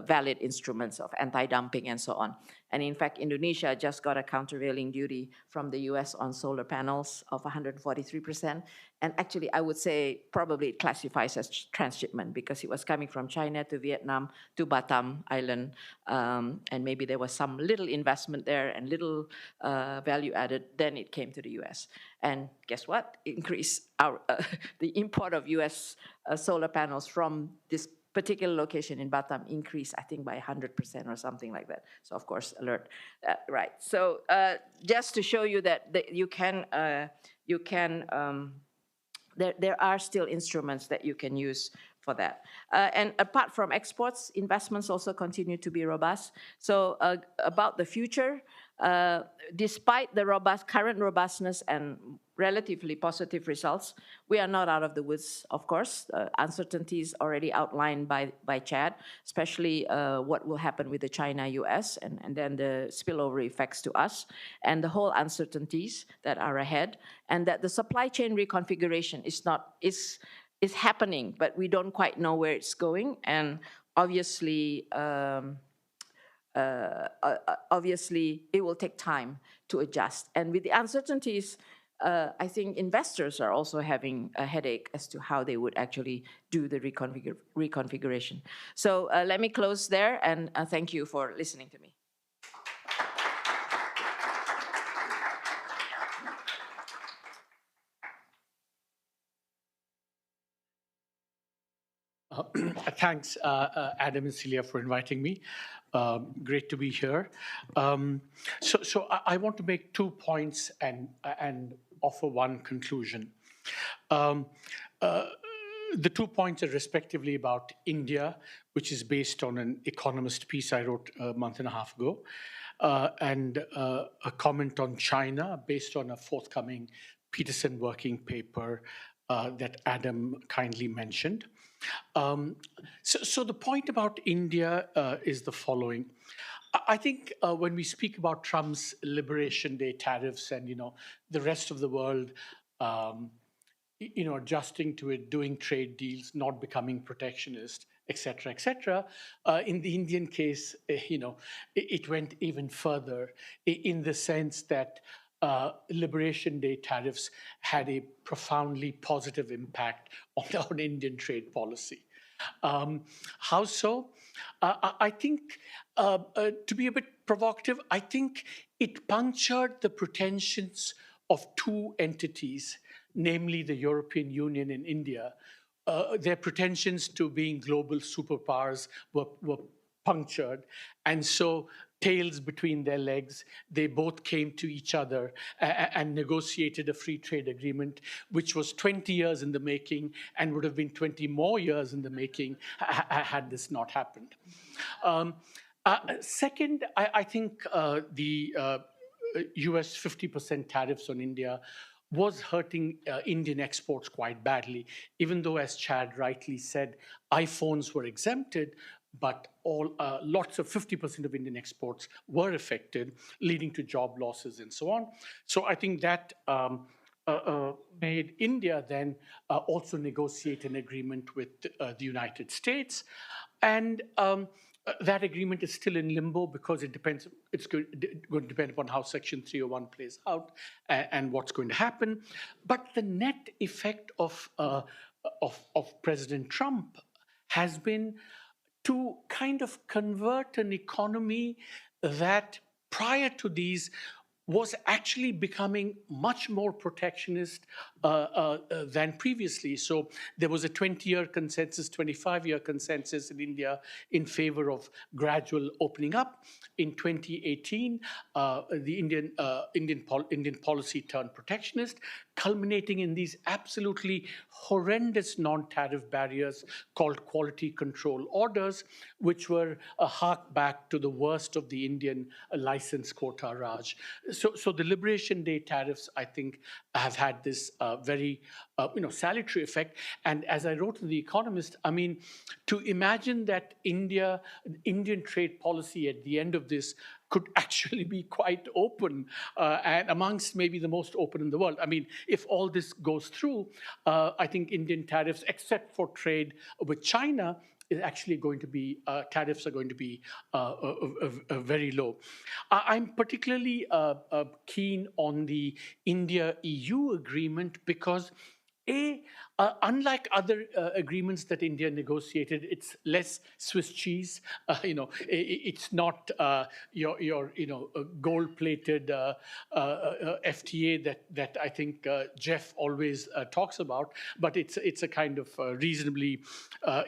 valid instruments of anti-dumping and so on. And in fact, Indonesia just got a countervailing duty from the US on solar panels of 143%. And actually, I would say probably it classifies as transshipment because it was coming from China to Vietnam to Batam Island. And maybe there was some little investment there and little value added. Then it came to the US. And guess what? Increased the import of US solar panels from this particular location in Batam increased, I think, by 100% or something like that. So, of course, alert. Right. So, just to show you that there are still instruments that you can use for that. And apart from exports, investments also continue to be robust. So, about the future, despite the current robustness and relatively positive results, we are not out of the woods, of course. Uncertainties already outlined by Chad, especially what will happen with the China-US and then the spillover effects to us, and the whole uncertainties that are ahead, and that the supply chain reconfiguration is happening, but we don't quite know where it's going, and obviously, it will take time to adjust. And with the uncertainties, I think investors are also having a headache as to how they would actually do the reconfiguration. So let me close there, and thank you for listening to me. Thanks, Adam and Celia, for inviting me. Great to be here. So I want to make 2 points and offer one conclusion. The 2 points are respectively about India, which is based on an Economist piece I wrote a month and a half ago, and a comment on China based on a forthcoming Peterson working paper that Adam kindly mentioned. So the point about India is the following. I think when we speak about Trump's Liberation Day tariffs and, the rest of the world, adjusting to it, doing trade deals, not becoming protectionist, et cetera, et cetera. In the Indian case, it went even further in the sense that Liberation Day tariffs had a profoundly positive impact on Indian trade policy. How so? I think, to be a bit provocative, I think it punctured the pretensions of two entities, namely the European Union and India. Their pretensions to being global superpowers were punctured. And so, tails between their legs, they both came to each other and negotiated a free trade agreement, which was 20 years in the making and would have been 20 more years in the making had this not happened. Second, I think the US 50% tariffs on India was hurting Indian exports quite badly, even though, as Chad rightly said, iPhones were exempted, but lots of 50% of Indian exports were affected, leading to job losses and so on. So I think that made India then also negotiate an agreement with the United States. And that agreement is still in limbo because it depends. It's going to depend upon how Section 301 plays out and what's going to happen. But the net effect of President Trump has been to kind of convert an economy that prior to these was actually becoming much more protectionist than previously. So there was a 20-year consensus, 25-year consensus in India in favor of gradual opening up. In 2018, the Indian policy turned protectionist, culminating in these absolutely horrendous non-tariff barriers called quality control orders, which were a hark back to the worst of the Indian license quota Raj. So the Liberation Day tariffs, I think, have had this very salutary effect. And as I wrote in The Economist, I mean, to imagine that Indian trade policy at the end of this could actually be quite open and amongst maybe the most open in the world. I mean, if all this goes through, I think Indian tariffs, except for trade with China, is actually going to be, tariffs are going to be very low. I'm particularly keen on the India-EU agreement because unlike other agreements that India negotiated, it's less Swiss cheese. It's not your gold-plated FTA that I think Jeff always talks about, but it's a kind of reasonably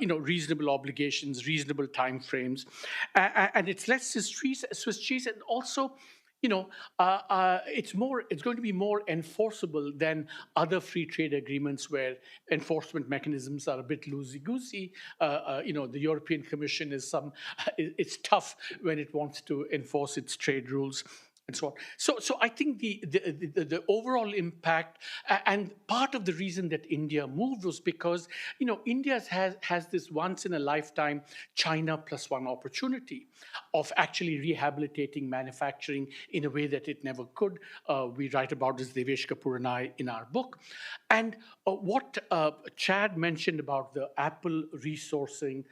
reasonable obligations, reasonable timeframes, and it's less Swiss cheese, and also, it's going to be more enforceable than other free trade agreements where enforcement mechanisms are a bit loosey-goosey. The European Commission it's tough when it wants to enforce its trade rules and so on. So I think the overall impact, and part of the reason that India moved was because, India has this once in a lifetime China plus one opportunity of actually rehabilitating manufacturing in a way that it never could. We write about this, Devesh Kapoor and I, in our book. And what Chad mentioned about the Apple resourcing,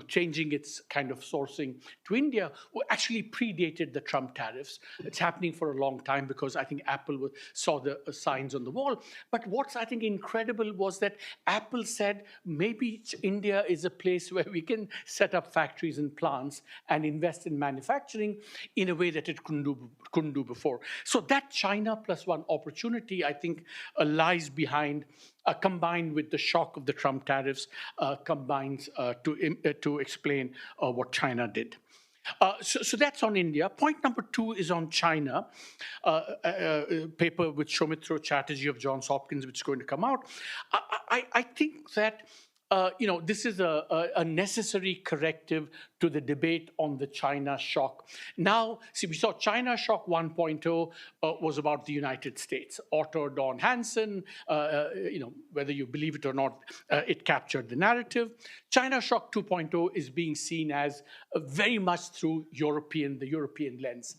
changing its kind of sourcing to India, actually predated the Trump tariffs. It's happening for a long time because I think Apple saw the signs on the wall. But what's, I think, incredible was that Apple said, maybe India is a place where we can set up factories and plants and invest in manufacturing in a way that it couldn't do before. So that China plus one opportunity, I think, lies behind, combined with the shock of the Trump tariffs, combines to explain what China did. So that's on India. Point number 2 is on China, a paper with Soumitra Chatterjee of Johns Hopkins, which is going to come out. I think that this is a necessary corrective to the debate on the China shock. Now, see, we saw China shock 1.0 was about the United States. Otto Don Hansen, whether you believe it or not, it captured the narrative. China shock 2.0 is being seen as very much through the European lens,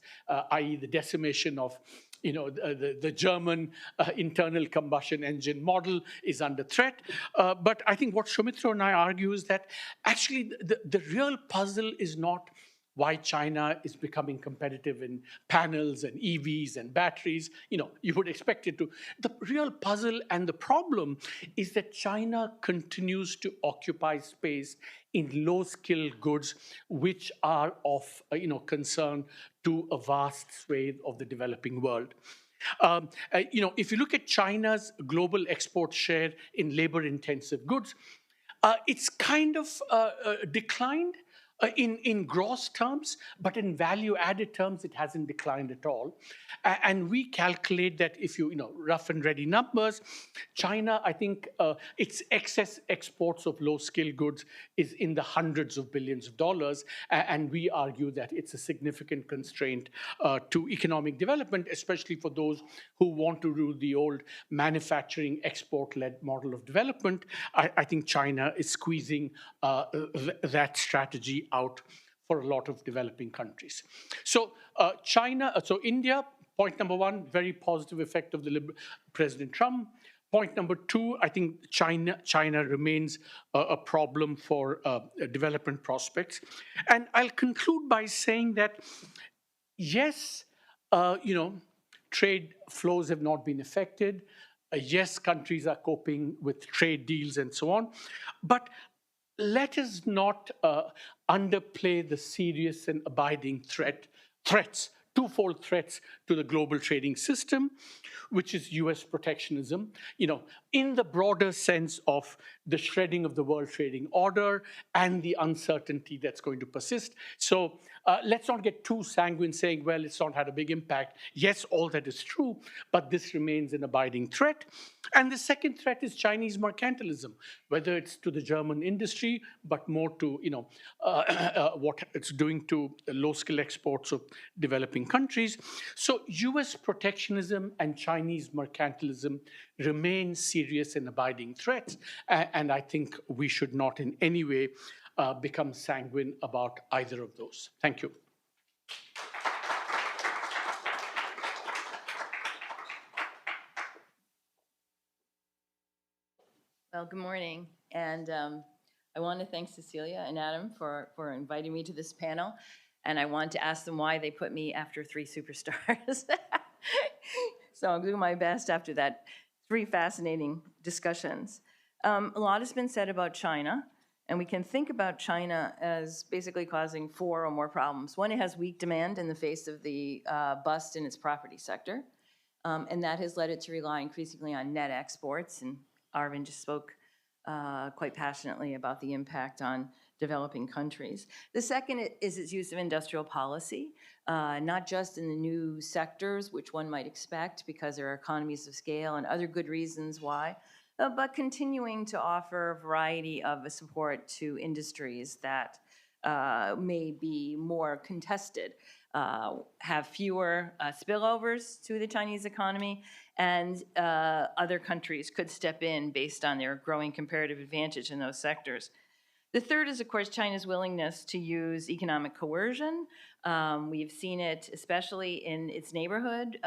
i.e. the decimation of the German internal combustion engine model is under threat. But I think what Soumitra and I argue is that actually the real puzzle is not why China is becoming competitive in panels and EVs and batteries. You would expect it to. The real puzzle and the problem is that China continues to occupy space in low-skilled goods, which are of concern to a vast swathe of the developing world. If you look at China's global export share in labor-intensive goods, it's kind of declined in gross terms, but in value-added terms, it hasn't declined at all. And we calculate that if you rough and ready numbers, China, I think its excess exports of low-skilled goods is in the hundreds of billions of dollars, and we argue that it's a significant constraint to economic development, especially for those who want to do the old manufacturing export-led model of development. I think China is squeezing that strategy out for a lot of developing countries. So India, point number one, very positive effect of the President Trump. Point number two, I think China remains a problem for development prospects. And I'll conclude by saying that, yes, trade flows have not been affected. Yes, countries are coping with trade deals and so on. But let us not underplay the serious and abiding threats, twofold threats to the global trading system, which is US protectionism, in the broader sense of the shredding of the world trading order and the uncertainty that's going to persist. So let's not get too sanguine saying, well, it's not had a big impact. Yes, all that is true, but this remains an abiding threat. And the second threat is Chinese mercantilism, whether it's to the German industry, but more to what it's doing to low-skill exports of developing countries. So US protectionism and Chinese mercantilism remain serious and abiding threats, and I think we should not in any way become sanguine about either of those. Thank you. Well, good morning. And I want to thank Cecilia and Adam for inviting me to this panel. And I want to ask them why they put me after three superstars. So I'm doing my best after that. Three fascinating discussions. A lot has been said about China. And we can think about China as basically causing four or more problems. One, it has weak demand in the face of the bust in its property sector. And that has led it to rely increasingly on net exports. And Arvind just spoke quite passionately about the impact on developing countries. The second is its use of industrial policy, not just in the new sectors, which one might expect because there are economies of scale and other good reasons why, but continuing to offer a variety of support to industries that may be more contested, have fewer spillovers to the Chinese economy, and other countries could step in based on their growing comparative advantage in those sectors. The third is, of course, China's willingness to use economic coercion. We've seen it especially in its neighborhood,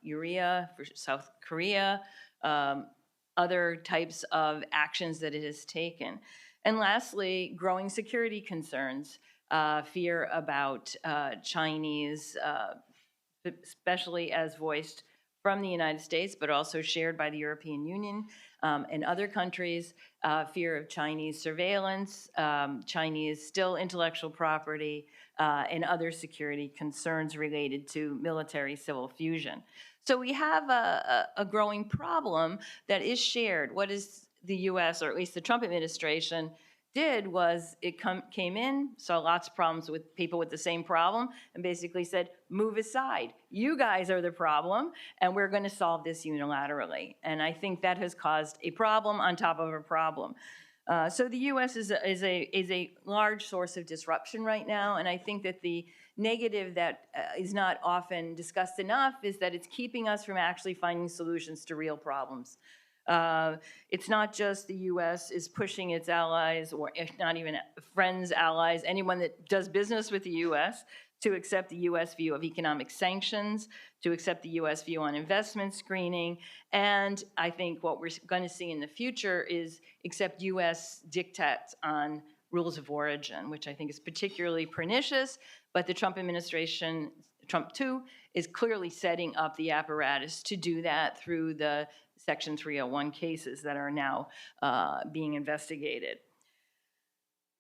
urea for South Korea, other types of actions that it has taken. And lastly, growing security concerns, fear about Chinese, especially as voiced from the United States, but also shared by the European Union and other countries, fear of Chinese surveillance, Chinese still intellectual property, and other security concerns related to military-civil fusion. So we have a growing problem that is shared. What is the US, or at least the Trump administration, did was it came in, saw lots of problems with people with the same problem, and basically said, move aside. You guys are the problem, and we're going to solve this unilaterally. And I think that has caused a problem on top of a problem. So the U.S. is a large source of disruption right now, and I think that the negative that is not often discussed enough is that it's keeping us from actually finding solutions to real problems. It's not just the U.S. is pushing its allies, or if not even friends, allies, anyone that does business with the U.S., to accept the U.S. view of economic sanctions, to accept the U.S. view on investment screening, and I think what we're going to see in the future is accept U.S. diktats on rules of origin, which I think is particularly pernicious, but the Trump administration, Trump 2, is clearly setting up the apparatus to do that through the Section 301 cases that are now being investigated.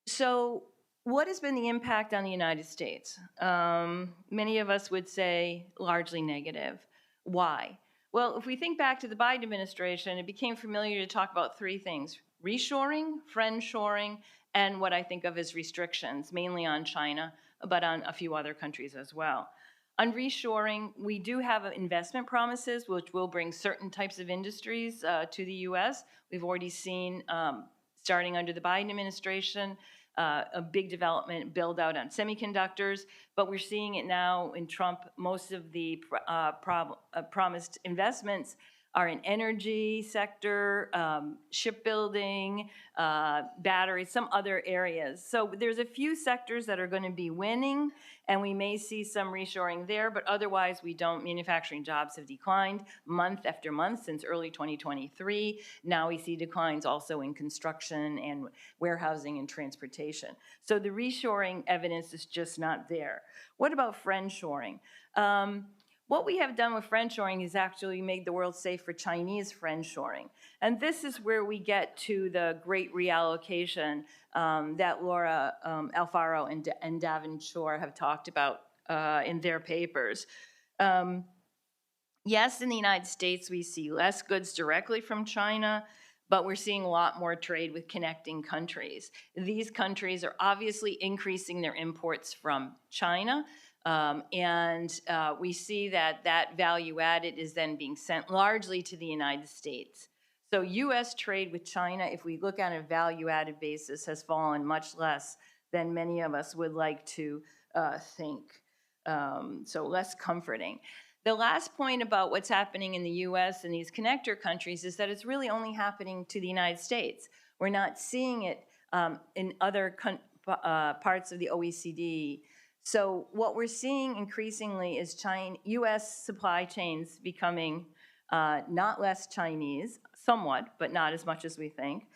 So what has been the impact on the United States? Many of us would say largely negative. Why? Well, if we think back to the Biden administration, it became familiar to talk about three things: reshoring, friendshoring, and what I think of as restrictions, mainly on China, but on a few other countries as well. On reshoring, we do have investment promises, which will bring certain types of industries to the U.S. We've already seen, starting under the Biden administration, a big development build out on semiconductors, but we're seeing it now in Trump. Most of the promised investments are in energy sector, shipbuilding, batteries, some other areas. So there's a few sectors that are going to be winning, and we may see some reshoring there, but otherwise we don't. Manufacturing jobs have declined month after month since early 2023. Now we see declines also in construction and warehousing and transportation. So the reshoring evidence is just not there. What about friendshoring? What we have done with friendshoring is actually made the world safe for Chinese friendshoring. And this is where we get to the great reallocation that Laura Alfaro and Davin Shore have talked about in their papers. Yes, in the United States, we see less goods directly from China, but we're seeing a lot more trade with connecting countries. These countries are obviously increasing their imports from China, and we see that that value added is then being sent largely to the United States. So U.S. trade with China, if we look at a value added basis, has fallen much less than many of us would like to think. So less comforting. The last point about what's happening in the U.S. and these connector countries is that it's really only happening to the United States. We're not seeing it in other parts of the OECD. So what we're seeing increasingly is U.S. supply chains becoming not less Chinese, somewhat, but not as much as we think,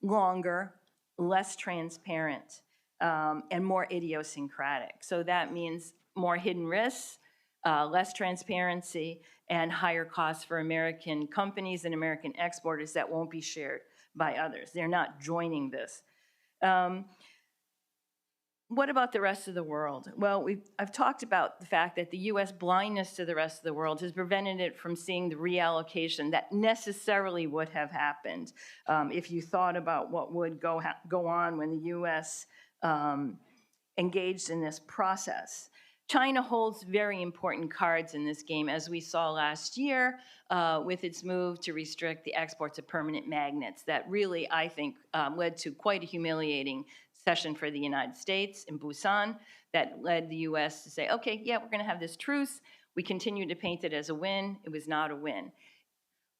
longer, less transparent, and more idiosyncratic. So that means more hidden risks, less transparency, and higher costs for American companies and American exporters that won't be shared by others. They're not joining this. What about the rest of the world? Well, I've talked about the fact that the U.S. blindness to the rest of the world has prevented it from seeing the reallocation that necessarily would have happened if you thought about what would go on when the U.S. Engaged in this process. China holds very important cards in this game, as we saw last year with its move to restrict the exports of permanent magnets that really, I think, led to quite a humiliating session for the United States in Busan that led the U.S. to say, okay, yeah, we're going to have this truce. We continue to paint it as a win. It was not a win.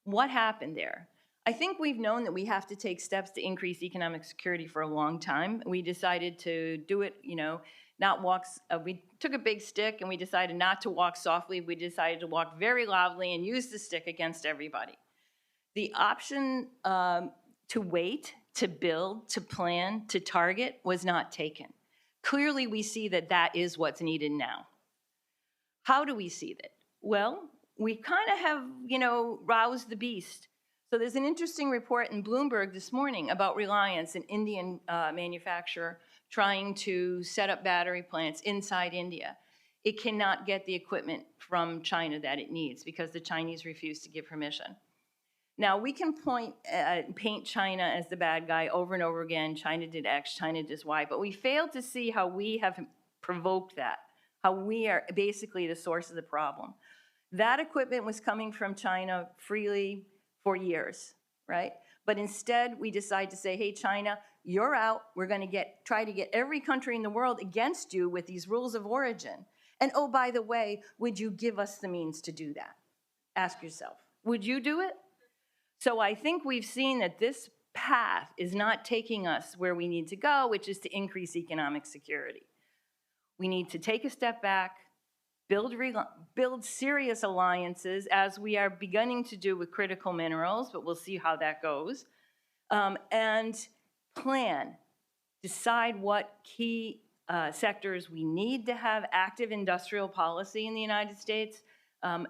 What happened there? I think we've known that we have to take steps to increase economic security for a long time. We decided to do it, not walk. We took a big stick and we decided not to walk softly. We decided to walk very loudly and use the stick against everybody. The option to wait, to build, to plan, to target was not taken. Clearly, we see that that is what's needed now. How do we see that? Well, we kind of have, roused the beast. So there's an interesting report in Bloomberg this morning about Reliance, an Indian manufacturer, trying to set up battery plants inside India. It cannot get the equipment from China that it needs because the Chinese refuse to give permission. Now, we can paint China as the bad guy over and over again. China did X, China did Y, but we fail to see how we have provoked that, how we are basically the source of the problem. That equipment was coming from China freely for years, right? But instead, we decide to say, hey, China, you're out. We're going to try to get every country in the world against you with these rules of origin. And oh, by the way, would you give us the means to do that? Ask yourself, would you do it? So I think we've seen that this path is not taking us where we need to go, which is to increase economic security. We need to take a step back, build serious alliances, as we are beginning to do with critical minerals, but we'll see how that goes, and plan, decide what key sectors we need to have active industrial policy in the United States,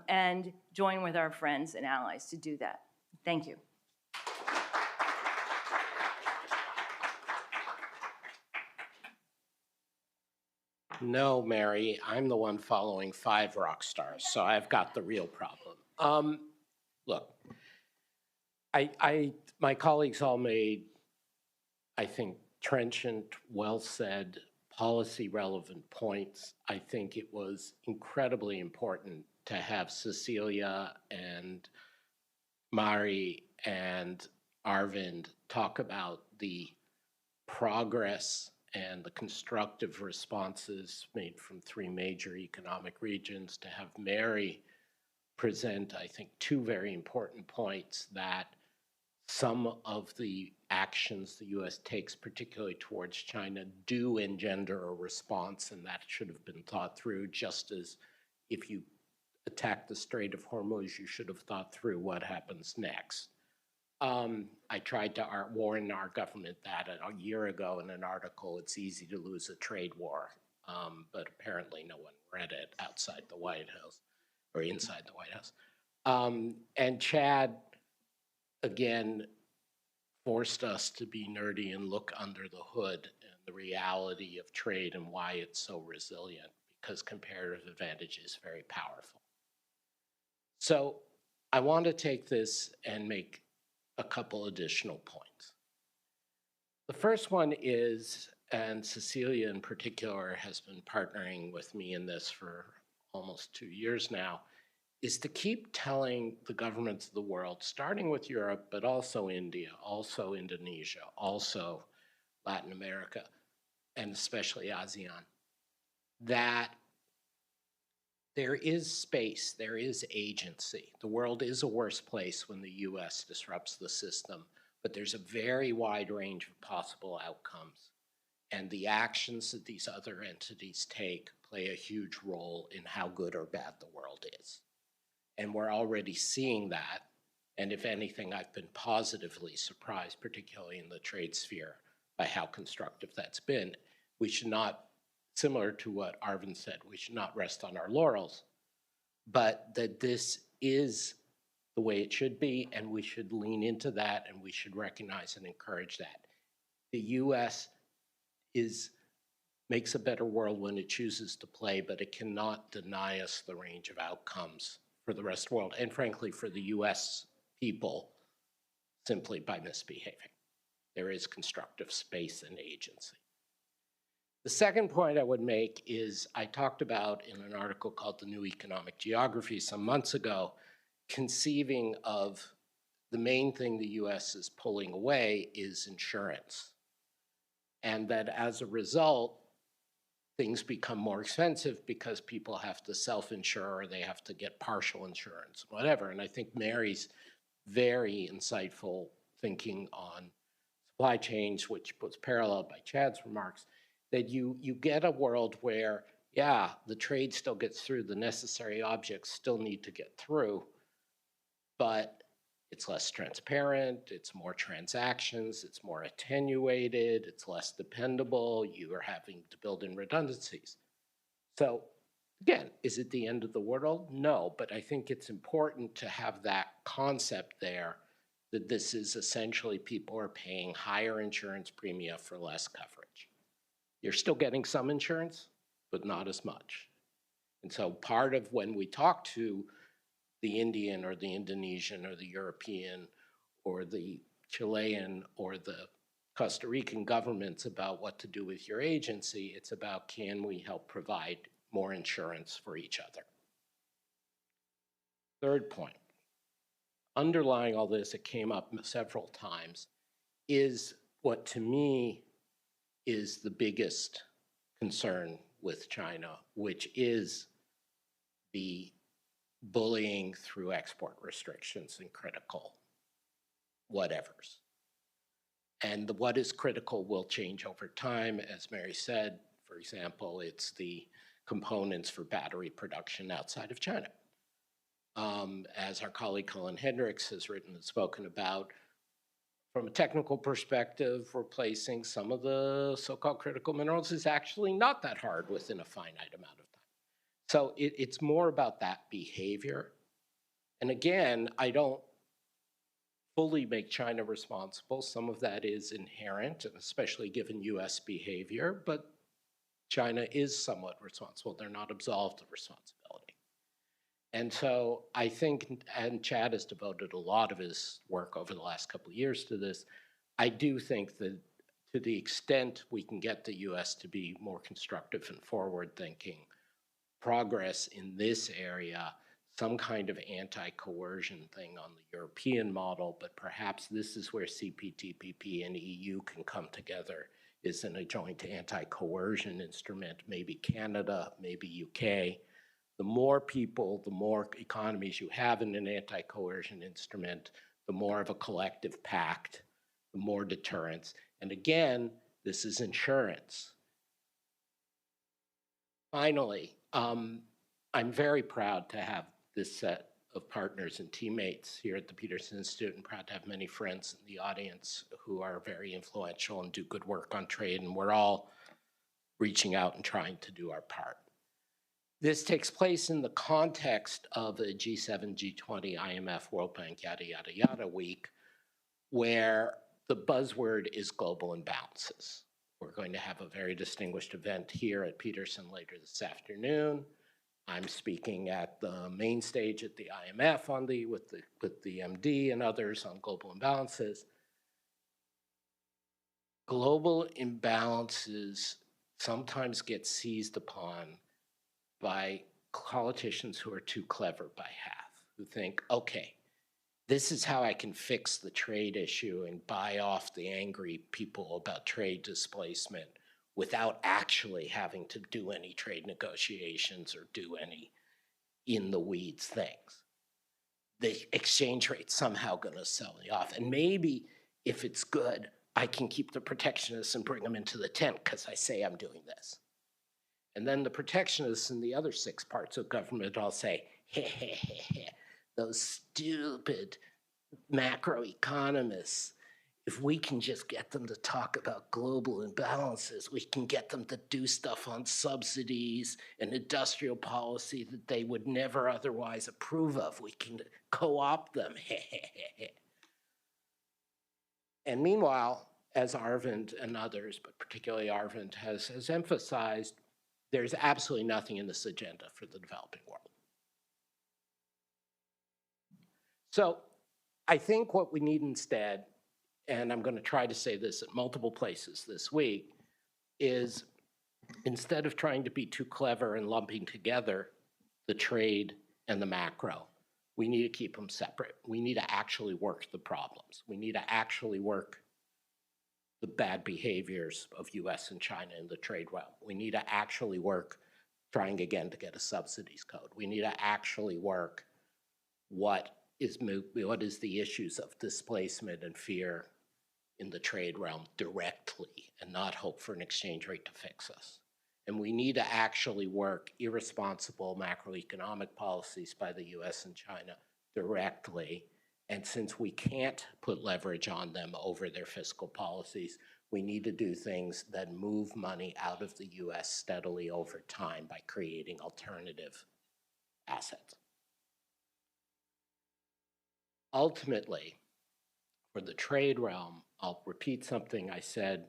and join with our friends and allies to do that. Thank you. No, Mary, I'm the one following 5 rock stars, so I've got the real problem. Look, my colleagues all made, I think, trenchant, well-said, policy-relevant points. I think it was incredibly important to have Cecilia and Mari and Arvind talk about the progress and the constructive responses made from 3 major economic regions, to have Mary present, I think, 2 very important points, that some of the actions the US takes, particularly towards China, do engender a response, and that should have been thought through, just as if you attack the Strait of Hormuz, you should have thought through what happens next. I tried to warn our government that a year ago in an article. It's easy to lose a trade war, but apparently no one read it outside the White House or inside the White House. And Chad, again, forced us to be nerdy and look under the hood and the reality of trade and why it's so resilient, because comparative advantage is very powerful. So I want to take this and make a couple additional points. The first one is, and Cecilia in particular has been partnering with me in this for almost 2 years now, is to keep telling the governments of the world, starting with Europe, but also India, also Indonesia, also Latin America, and especially ASEAN, that there is space, there is agency. The world is a worse place when the US disrupts the system, but there's a very wide range of possible outcomes. And the actions that these other entities take play a huge role in how good or bad the world is. And we're already seeing that. And if anything, I've been positively surprised, particularly in the trade sphere, by how constructive that's been. We should not, similar to what Arvind said, we should not rest on our laurels, but that this is the way it should be, and we should lean into that, and we should recognize and encourage that. The US makes a better world when it chooses to play, but it cannot deny us the range of outcomes for the rest of the world, and frankly, for the US people, simply by misbehaving. There is constructive space and agency. The second point I would make is, I talked about in an article called The New Economic Geography some months ago, conceiving of the main thing the US is pulling away is insurance. And that as a result, things become more expensive because people have to self-insure, or they have to get partial insurance, whatever. And I think Mary's very insightful thinking on supply chains, which was paralleled by Chad's remarks, that you get a world where, yeah, the trade still gets through, the necessary objects still need to get through, but it's less transparent, it's more transactions, it's more attenuated, it's less dependable, you are having to build in redundancies. So again, is it the end of the world? No, but I think it's important to have that concept there, that this is essentially people are paying higher insurance premia for less coverage. You're still getting some insurance, but not as much. And so part of when we talk to the Indian or the Indonesian or the European or the Chilean or the Costa Rican governments about what to do with your agency, it's about, can we help provide more insurance for each other? Third point, underlying all this, it came up several times, is what to me is the biggest concern with China, which is the bullying through export restrictions and critical whatevers. And what is critical will change over time. As Mary said, For example, it's the components for battery production outside of China. As our colleague Colin Hendricks has written and spoken about, from a technical perspective, replacing some of the so-called critical minerals is actually not that hard within a finite amount of time. So it's more about that behavior. And again, I don't fully make China responsible. Some of that is inherent, and especially given US behavior, but China is somewhat responsible. They're not absolved of responsibility. And so I think, and Chad has devoted a lot of his work over the last couple of years to this, I do think that to the extent we can get the US to be more constructive and forward-thinking, progress in this area, some kind of anti-coercion thing on the European model, but perhaps this is where CPTPP and EU can come together, is in a joint anti-coercion instrument, maybe Canada, maybe UK. The more people, the more economies you have in an anti-coercion instrument, the more of a collective pact, the more deterrence. And again, this is insurance. Finally, I'm very proud to have this set of partners and teammates here at the Peterson Institute, and proud to have many friends in the audience who are very influential and do good work on trade, and we're all reaching out and trying to do our part. This takes place in the context of a G7, G20, IMF, World Bank, yada, yada, yada week, where the buzzword is global imbalances. We're going to have a very distinguished event here at Peterson later this afternoon. I'm speaking at the main stage at the IMF on with the MD and others on global imbalances. Global imbalances sometimes get seized upon by politicians who are too clever by half, who think, okay, this is how I can fix the trade issue and buy off the angry people about trade displacement without actually having to do any trade negotiations or do any in the weeds things. The exchange rate's somehow gonna sell me off. And maybe if it's good, I can keep the protectionists and bring them into the tent because I say I'm doing this. And then the protectionists in the other 6 parts of government all say, those stupid macroeconomists, if we can just get them to talk about global imbalances, we can get them to do stuff on subsidies and industrial policy that they would never otherwise approve of. We can co-opt them. And meanwhile, as Arvind and others, but particularly Arvind has emphasized, there's absolutely nothing in this agenda for the developing world. So I think what we need instead, and I'm going to try to say this at multiple places this week, is instead of trying to be too clever and lumping together the trade and the macro, we need to keep them separate. We need to actually work the problems. We need to actually work the bad behaviors of US and China in the trade realm. We need to actually work trying again to get a subsidies code. We need to actually work what is the issues of displacement and fear in the trade realm directly and not hope for an exchange rate to fix us. And we need to actually work irresponsible macroeconomic policies by the US and China directly. And since we can't put leverage on them over their fiscal policies, we need to do things that move money out of the US steadily over time by creating alternative assets. Ultimately, for the trade realm, I'll repeat something I said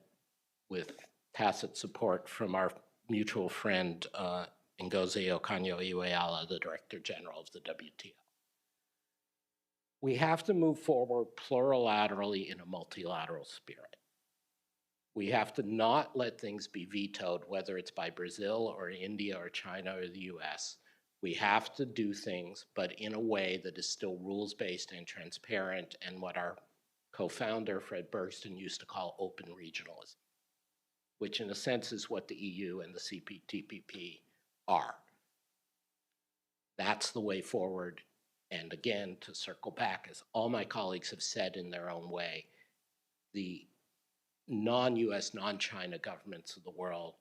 with tacit support from our mutual friend, Ngozi Okonjo-Iweala, the Director General of the WTO. We have to move forward plurilaterally in a multilateral spirit. We have to not let things be vetoed, whether it's by Brazil or India or China or the US. We have to do things, but in a way that is still rules-based and transparent, and what our co-founder, Fred Bergsten, used to call open regionalism, which in a sense is what the EU and the CPTPP are. That's the way forward. And again, to circle back, as all my colleagues have said in their own way, the non-US, non-China governments of the world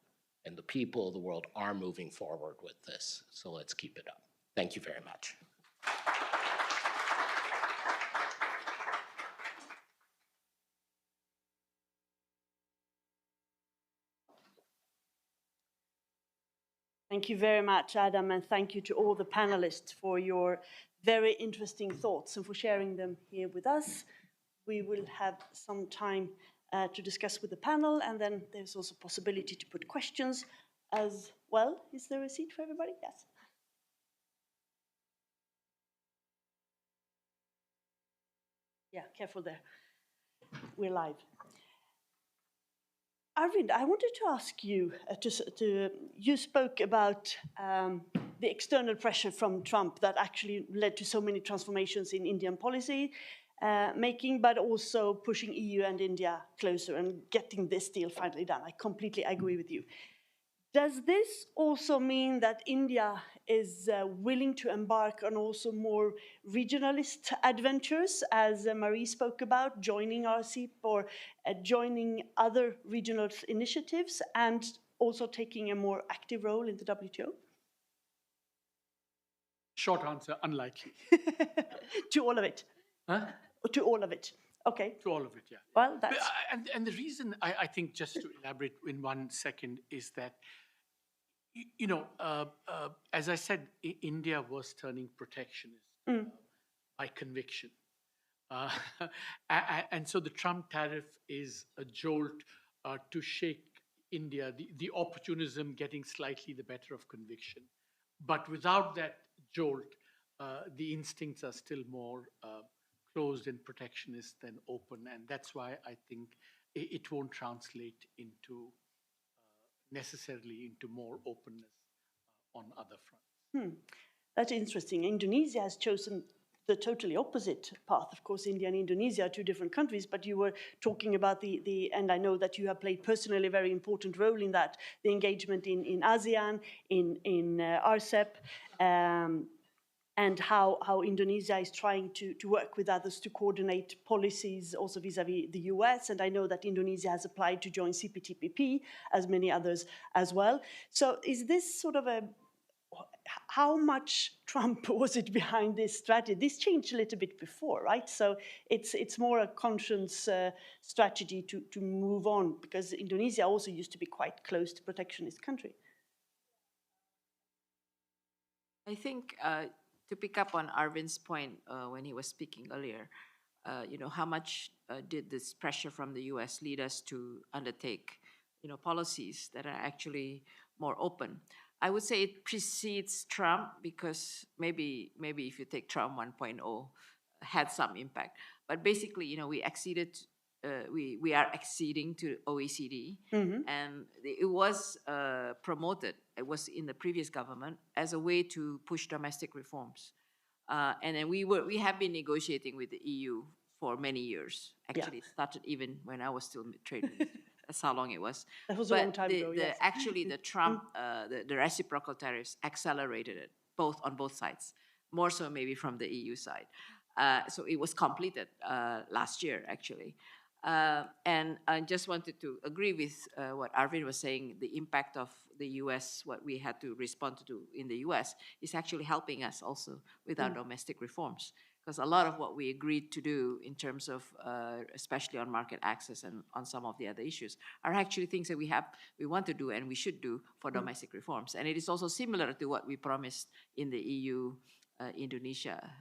And the people of the world are moving forward with this. So let's keep it up. Thank you very much. Thank you very much, Adam, and thank you to all the panelists for your very interesting thoughts and for sharing them here with us. We will have some time to discuss with the panel, and then there's also possibility to put questions as well. Is there a seat for everybody? Yes. Yeah, careful there. We're live. Arvind, I wanted to ask you, you spoke about the external pressure from Trump that actually led to so many transformations in Indian policy making, but also pushing EU and India closer and getting this deal finally done. I completely agree with you. Does this also mean that India is willing to embark on also more regionalist adventures, as Marie spoke about, joining RCEP or joining other regional initiatives and also taking a more active role in the WTO? Short answer, unlikely. To all of it? Huh? To all of it. Okay. To all of it, yeah. Well, that's... And the reason, I think, just to elaborate in 1 second, is that, you know, as I said, India was turning protectionist by conviction. And so the Trump tariff is a jolt to shake India, the opportunism getting slightly the better of conviction. But without that jolt, the instincts are still more closed and protectionist than open. And that's why I think it won't translate into necessarily into more openness on other fronts. That's interesting. Indonesia has chosen the totally opposite path. Of course, India and Indonesia are 2 different countries, but you were talking about and I know that you have played personally a very important role in that, the engagement in ASEAN, in RCEP, and how Indonesia is trying to work with others to coordinate policies also vis-a-vis the US. And I know that Indonesia has applied to join CPTPP, as many others as well. So is this sort of how much Trump was it behind this strategy? This changed a little bit before, right? So it's more a conscious strategy to move on, because Indonesia also used to be quite close to protectionist country. I think to pick up on Arvind's point when he was speaking earlier, you know, how much did this pressure from the US lead us to undertake, you know, policies that are actually more open? I would say it precedes Trump, because maybe if you take Trump 1.0, had some impact. But basically, you know, we are acceding to OECD, and it was promoted. It was in the previous government as a way to push domestic reforms, and then we have been negotiating with the EU for many years. Actually, it started even when I was still trade minister. That's how long it was. That was a long time ago, yes. Actually, the Trump, the reciprocal tariffs accelerated it, on both sides, more so maybe from the EU side. So it was completed last year, actually. And I just wanted to agree with what Arvind was saying. The impact of the US, what we had to respond to in the US, is actually helping us also with our domestic reforms. Because a lot of what we agreed to do in terms of, especially on market access and on some of the other issues, are actually things that we want to do and we should do for domestic reforms. And it is also similar to what we promised in the EU-Indonesia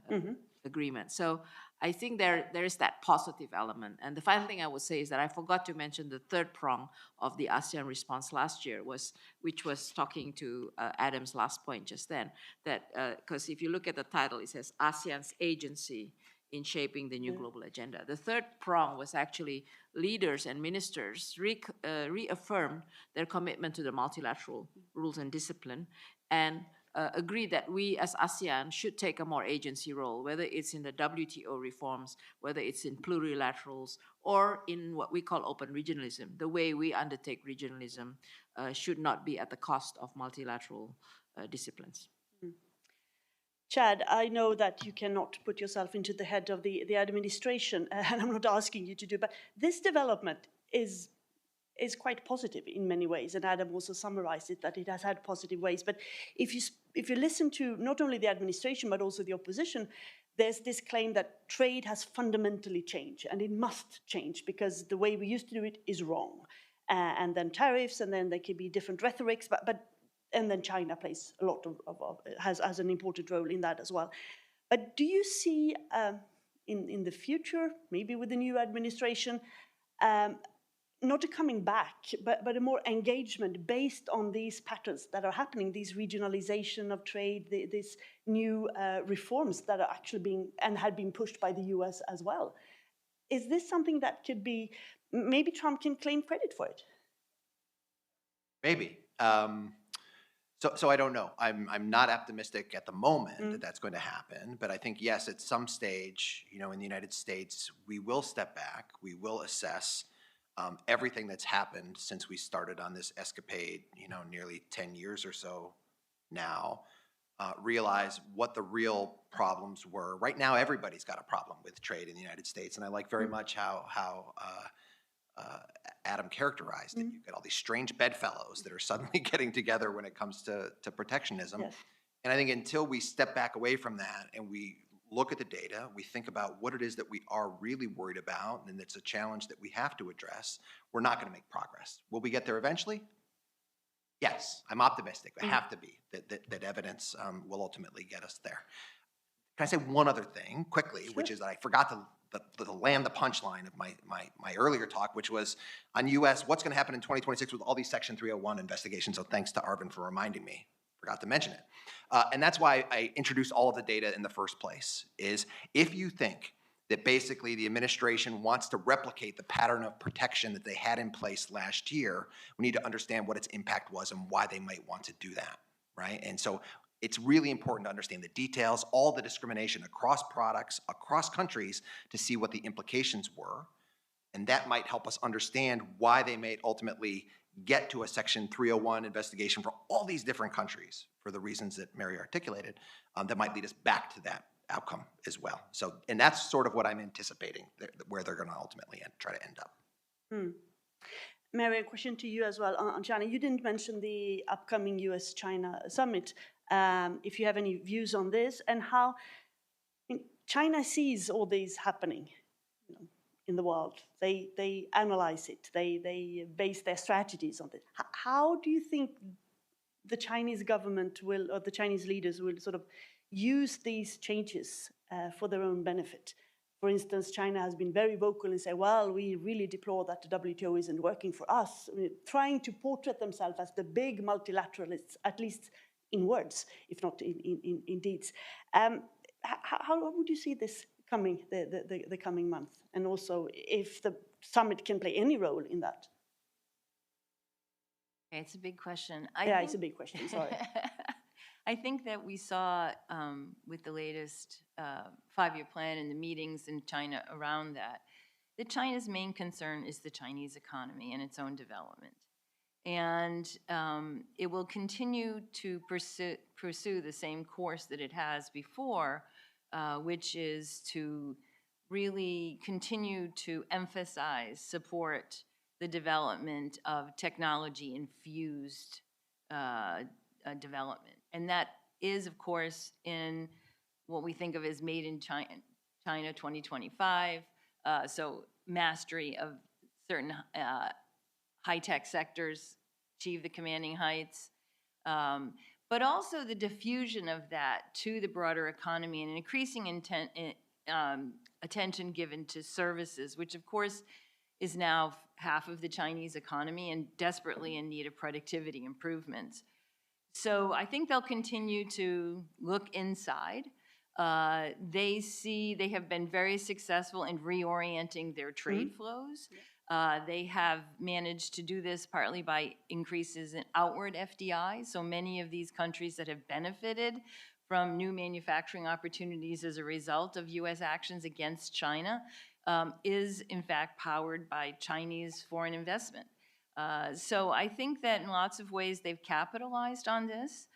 agreement. So I think there is that positive element. And the final thing I would say is that I forgot to mention the 3rd prong of the ASEAN response last year, which was talking to Adam's last point just then, that because if you look at the title, it says ASEAN's agency in shaping the new global agenda. The 3rd prong was actually leaders and ministers reaffirmed their commitment to the multilateral rules and discipline, and agree that we as ASEAN should take a more agency role, whether it's in the WTO reforms, whether it's in plurilaterals, or in what we call open regionalism. The way we undertake regionalism should not be at the cost of multilateral disciplines. Chad, I know that you cannot put yourself into the head of the administration, and I'm not asking you to do, but this development is is quite positive in many ways, and Adam also summarized it, that it has had positive ways. But if you listen to not only the administration but also the opposition, there's this claim that trade has fundamentally changed, and it must change because the way we used to do it is wrong. And then tariffs, and then there could be different rhetorics, and then China plays a lot has an important role in that as well. But do you see in the future, maybe with the new administration, not a coming back, but a more engagement based on these patterns that are happening, these regionalization of trade, these new reforms that are actually being and had been pushed by the US as well? Is this something that could be, maybe Trump can claim credit for it? Maybe. So I don't know. I'm not optimistic at the moment that that's going to happen, but I think, yes, at some stage, in the United States, we will step back, we will assess everything that's happened since we started on this escapade, nearly 10 years or so now, realize what the real problems were. Right now, everybody's got a problem with trade in the United States, and I like very much how Adam characterized it. You've got all these strange bedfellows that are suddenly getting together when it comes to protectionism. Yes. And I think until we step back away from that and we look at the data, we think about what it is that we are really worried about, and it's a challenge that we have to address, we're not going to make progress. Will we get there eventually? Yes, I'm optimistic. I have to be, that evidence will ultimately get us there. Can I say one other thing quickly, which is that I forgot to land the punchline of my earlier talk, which was on US, what's going to happen in 2026 with all these Section 301 investigations. So thanks to Arvind for reminding me. Forgot to mention it. And that's why I introduced all of the data in the first place, is if you think that basically the administration wants to replicate the pattern of protection that they had in place last year, we need to understand what its impact was and why they might want to do that, right? And so it's really important to understand the details, all the discrimination across products, across countries, to see what the implications were. And that might help us understand why they may ultimately get to a Section 301 investigation for all these different countries for the reasons that Mary articulated, that might lead us back to that outcome as well. So, and that's sort of what I'm anticipating, where they're going to ultimately try to end up. Mary, a question to you as well on China. You didn't mention the upcoming US-China summit. If you have any views on this and how China sees all these happening in the world. They analyze it. They base their strategies on it. How do you think the Chinese government will, or the Chinese leaders will sort of use these changes for their own benefit? For instance, China has been very vocal and say, well, we really deplore that the WTO isn't working for us, trying to portray themselves as the big multilateralists, at least in words, if not in deeds. How would you see this coming, the coming month? And also if the summit can play any role in that? Okay, it's a big question. It's a big question, sorry. I think that we saw with the latest 5-year plan and the meetings in China around that China's main concern is the Chinese economy and its own development. And it will continue to pursue the same course that it has before, which is to really continue to emphasize, support the development of technology-infused development. And that is, of course, in what we think of as Made in China 2025, so mastery of certain high-tech sectors, achieve the commanding heights, but also the diffusion of that to the broader economy and an increasing attention given to services, which of course is now half of the Chinese economy and desperately in need of productivity improvements. So I think they'll continue to look inside. They have been very successful in reorienting their trade flows. They have managed to do this partly by increases in outward FDI. So many of these countries that have benefited from new manufacturing opportunities as a result of US actions against China is in fact powered by Chinese foreign investment. So I think that in lots of ways they've capitalized on this.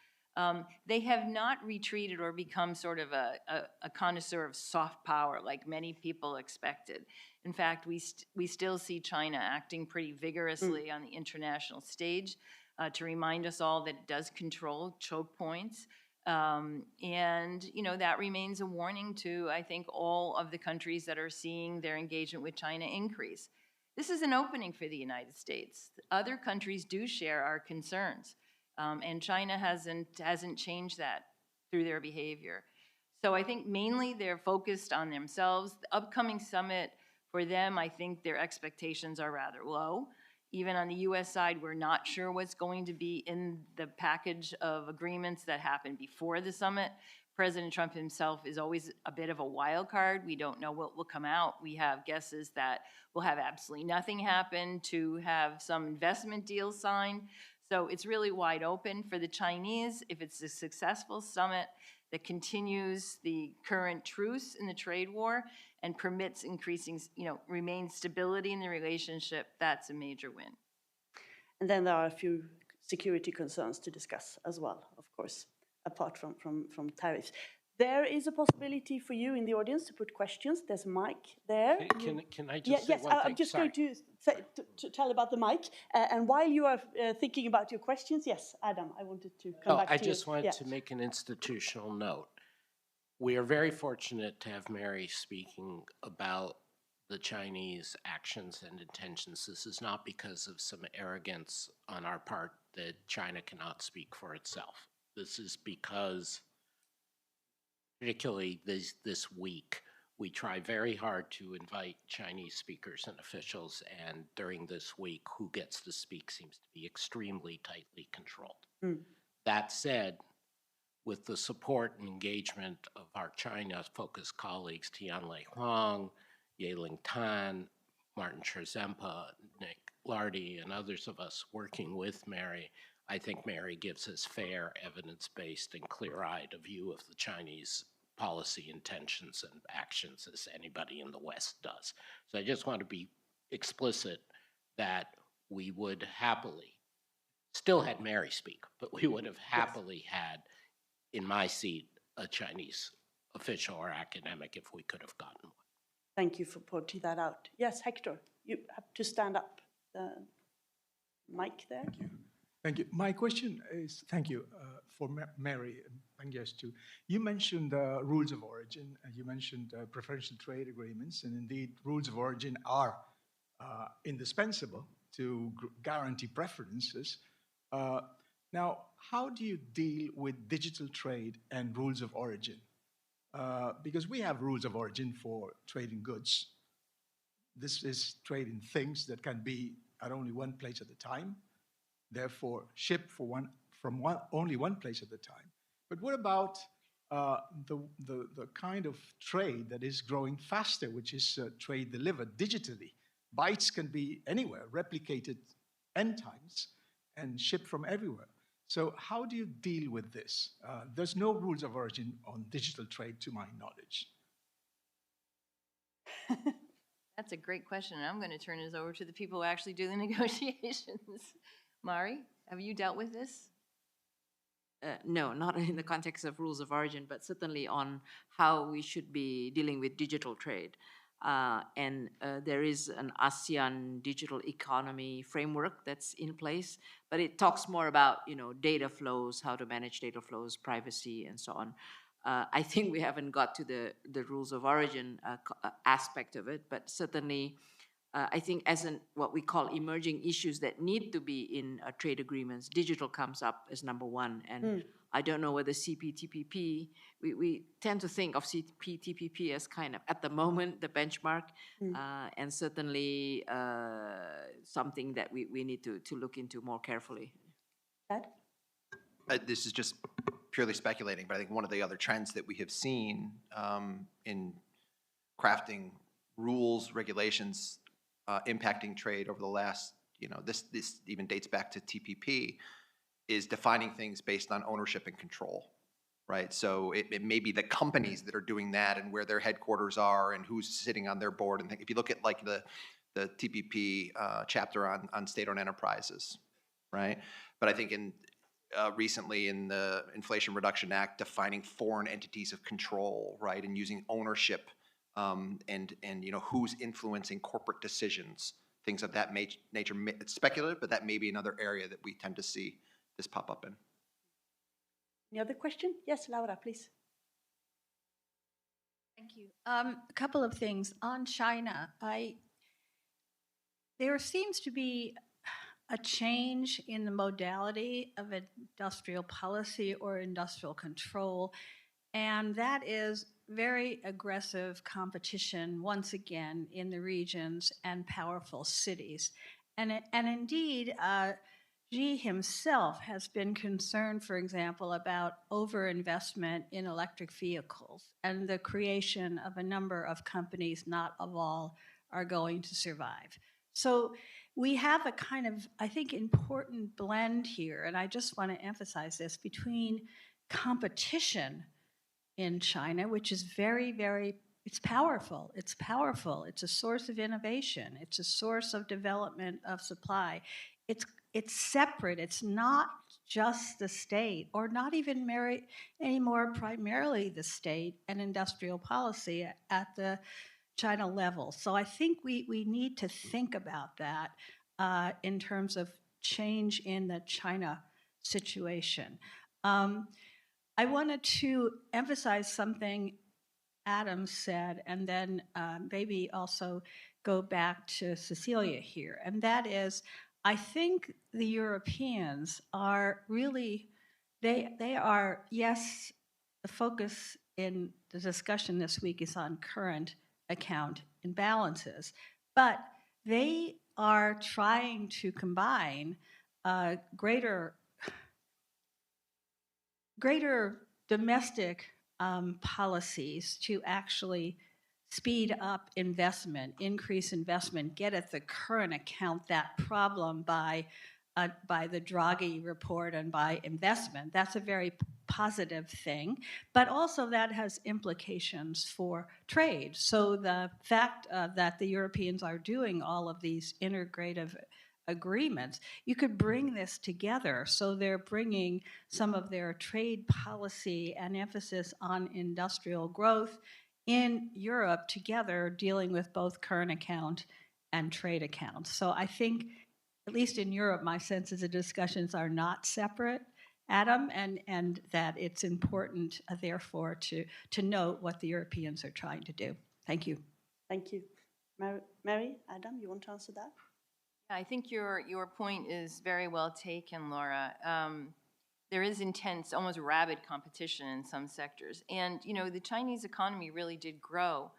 They have not retreated or become sort of a connoisseur of soft power like many people expected. In fact, we still see China acting pretty vigorously on the international stage to remind us all that it does control choke points. And, you know, that remains a warning to, I think, all of the countries that are seeing their engagement with China increase. This is an opening for the United States. Other countries do share our concerns, and China hasn't changed that through their behavior. So I think mainly they're focused on themselves. The upcoming summit, for them, I think their expectations are rather low. Even on the US side, we're not sure what's going to be in the package of agreements that happened before the summit. President Trump himself is always a bit of a wild card. We don't know what will come out. We have guesses that will have absolutely nothing happen, to have some investment deals signed. So it's really wide open for the Chinese. If it's a successful summit that continues the current truce in the trade war and permits increasing, remains stability in the relationship, that's a major win. And then there are a few security concerns to discuss as well, of course, apart from tariffs. There is a possibility for you in the audience to put questions. There's a mic there. Can I just say yes, one thing? I'm just Sorry. going to tell about the mic. And while you are thinking about your questions, yes, Adam, I wanted to come back to you. I just wanted to make an institutional note. We are very fortunate to have Mary speaking about the Chinese actions and intentions. This is not because of some arrogance on our part that China cannot speak for itself. This is because, particularly this week, we try very hard to invite Chinese speakers and officials, and during this week, who gets to speak seems to be extremely tightly controlled. That said, with the support and engagement of our China-focused colleagues, Tianlei Huang, Yeling Tan, Martin Scherzempa, Nick Lardy, and others of us working with Mary, I think Mary gives us fair, evidence-based, and clear-eyed a view of the Chinese policy intentions and actions as anybody in the West does. So I just want to be explicit that we would happily, still had Mary speak, but we would have happily had, in my seat, a Chinese official or academic if we could have gotten one. Thank you for pointing that out. Yes, Hector, you have to stand up. The mic there. Thank you. Thank you. My question is, thank you for Mary and yes too. You mentioned rules of origin, and you mentioned preferential trade agreements, and indeed rules of origin are indispensable to guarantee preferences. Now, how do you deal with digital trade and rules of origin? Because we have rules of origin for trading goods. This is trade in things that can be at only one place at a time, therefore shipped from only one place at a time. But what about the kind of trade that is growing faster, which is trade delivered digitally? Bytes can be anywhere, replicated n times, and shipped from everywhere. So how do you deal with this? There's no rules of origin on digital trade, to my knowledge. That's a great question, and I'm going to turn this over to the people who actually do the negotiations. Mari, have you dealt with this? No, not in the context of rules of origin, but certainly on how we should be dealing with digital trade. And there is an ASEAN digital economy framework that's in place, but it talks more about, data flows, how to manage data flows, privacy, and so on. I think we haven't got to the rules of origin aspect of it, but certainly I think as what we call emerging issues that need to be in trade agreements, digital comes up as number one. And I don't know whether CPTPP, we tend to think of CPTPP as kind of, at the moment, the benchmark, and certainly something that we need to look into more carefully. Ed? This is just purely speculating, but I think one of the other trends that we have seen in crafting rules, regulations, impacting trade over the last, this even dates back to TPP, is defining things based on ownership and control, right? So it may be the companies that are doing that and where their headquarters are and who's sitting on their board. And if you look at like the TPP chapter on state-owned enterprises, right? But I think recently in the Inflation Reduction Act defining foreign entities of control, right, and using ownership and who's influencing corporate decisions, things of that nature. It's speculative, but that may be another area that we tend to see this pop up in. Any other question? Yes, Laura, please. Thank you. A couple of things on China. There seems to be a change in the modality of industrial policy or industrial control, and that is very aggressive competition once again in the regions and powerful cities. And indeed, Xi himself has been concerned, for example, about overinvestment in electric vehicles and the creation of a number of companies, not of all, are going to survive. So we have a kind of, I think, important blend here, and I just want to emphasize this, between competition in China, which is very, very, it's powerful. It's powerful. It's a source of innovation. It's a source of development of supply. It's separate. It's not just the state, or not even anymore primarily the state and industrial policy at the China level. So I think we need to think about that in terms of change in the China situation. I wanted to emphasize something Adam said, and then maybe also go back to Cecilia here, and that is, I think the Europeans are really, they are, yes, the focus in the discussion this week is on current account imbalances, but they are trying to combine greater domestic policies to actually speed up investment, increase investment, get at the current account that problem by the Draghi report and by investment. That's a very positive thing, but also that has implications for trade. So the fact that the Europeans are doing all of these integrative agreements, you could bring this together. So they're bringing some of their trade policy and emphasis on industrial growth in Europe together, dealing with both current account and trade accounts. So I think, at least in Europe, my sense is the discussions are not separate, Adam, and that it's important, therefore, to note what the Europeans are trying to do. Thank you. Thank you. Mary, Adam, you want to answer that? I think your point is very well taken, Laura. There is intense, almost rabid competition in some sectors. And, the Chinese economy really did grow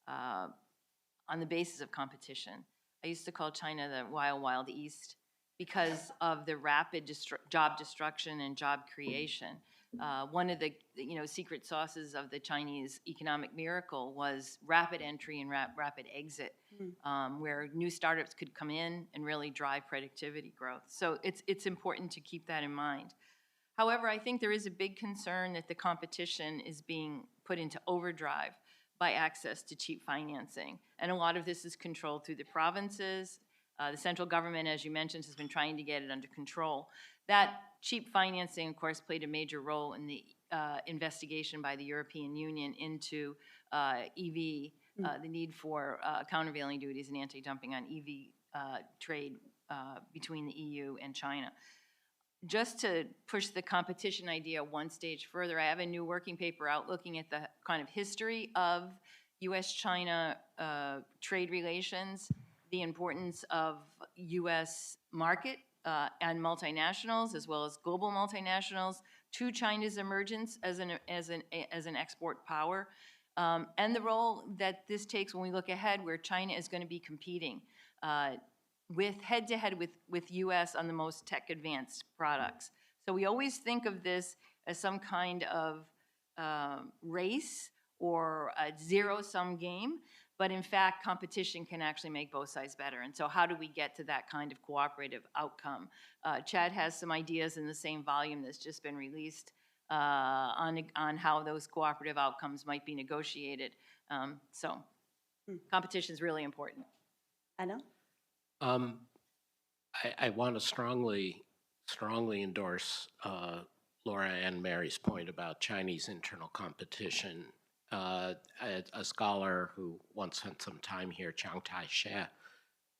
on the basis of competition. I used to call China the wild, wild east because of the rapid job destruction and job creation. One of the secret sauces of the Chinese economic miracle was rapid entry and rapid exit, where new startups could come in and really drive productivity growth. So it's important to keep that in mind. However, I think there is a big concern that the competition is being put into overdrive by access to cheap financing. And a lot of this is controlled through the provinces. The central government, as you mentioned, has been trying to get it under control. That cheap financing, of course, played a major role in the investigation by the European Union into EV, the need for countervailing duties and anti-dumping on EV trade between the EU and China. Just to push the competition idea one stage further, I have a new working paper out looking at the kind of history of U.S.-China trade relations, the importance of U.S. market and multinationals, as well as global multinationals, to China's emergence as an export power, and the role that this takes when we look ahead, where China is going to be competing with head-to-head with U.S. on the most tech-advanced products. So we always think of this as some kind of race or a zero-sum game, but in fact, competition can actually make both sides better. And so how do we get to that kind of cooperative outcome? Chad has some ideas in the same volume that's just been released on how those cooperative outcomes might be negotiated. So competition is really important. Anna? I want to strongly strongly endorse Laura and Mary's point about Chinese internal competition. A scholar who once spent some time here, Chiang Tai-she,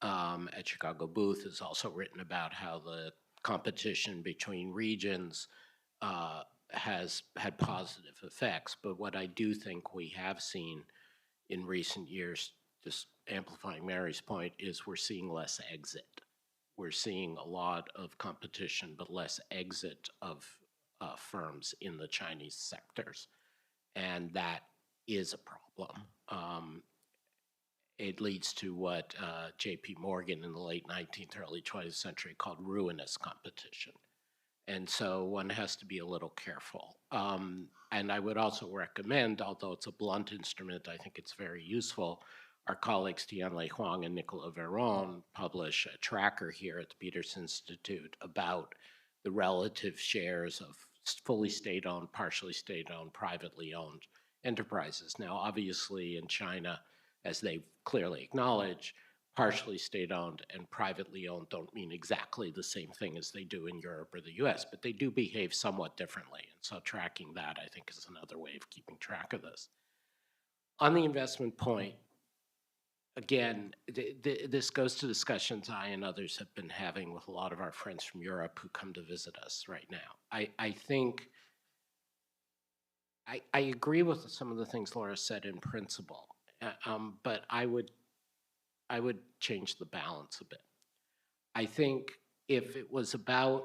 at Chicago Booth, has also written about how the competition between regions has had positive effects. But what I do think we have seen in recent years, just amplifying Mary's point, is we're seeing less exit. We're seeing a lot of competition, but less exit of firms in the Chinese sectors. And that is a problem. It leads to what J.P. Morgan in the late 19th, early 20th century called ruinous competition. And so one has to be a little careful. And I would also recommend, although it's a blunt instrument, I think it's very useful, our colleagues Tianlei Huang and Nicolas Veron publish a tracker here at the Peterson Institute about the relative shares of fully state-owned, partially state-owned, privately owned enterprises. Now, obviously in China, as they clearly acknowledge, partially state-owned and privately owned don't mean exactly the same thing as they do in Europe or the US, but they do behave somewhat differently. And so tracking that, I think, is another way of keeping track of this. On the investment point, again, this goes to discussions I and others have been having with a lot of our friends from Europe who come to visit us right now. I think I agree with some of the things Laura said in principle, but I would change the balance a bit. I think if it was about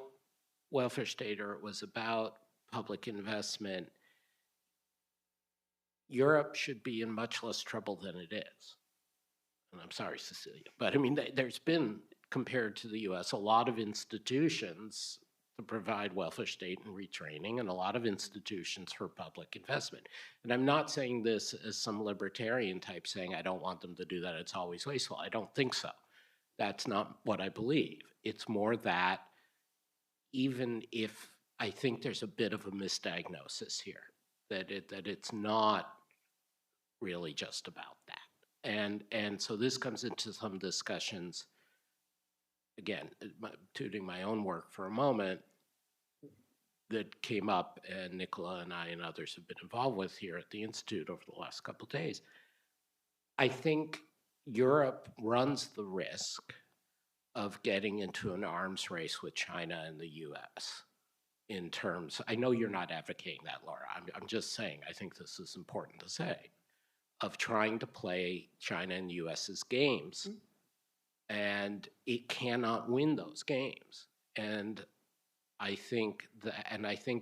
welfare state or it was about public investment, Europe should be in much less trouble than it is. And I'm sorry, Cecilia, but I mean, there's been, compared to the US, a lot of institutions to provide welfare state and retraining, and a lot of institutions for public investment. And I'm not saying this as some libertarian type saying, I don't want them to do that, it's always wasteful. I don't think so. That's not what I believe. It's more that even if I think there's a bit of a misdiagnosis here, that it's not really just about that. And so this comes into some discussions, again, tuning my own work for a moment, that came up and Nicola and I and others have been involved with here at the Institute over the last couple of days. I think Europe runs the risk of getting into an arms race with China and the US in terms, I know you're not advocating that, Laura, I'm just saying, I think this is important to say, of trying to play China and US's games, and it cannot win those games. And I think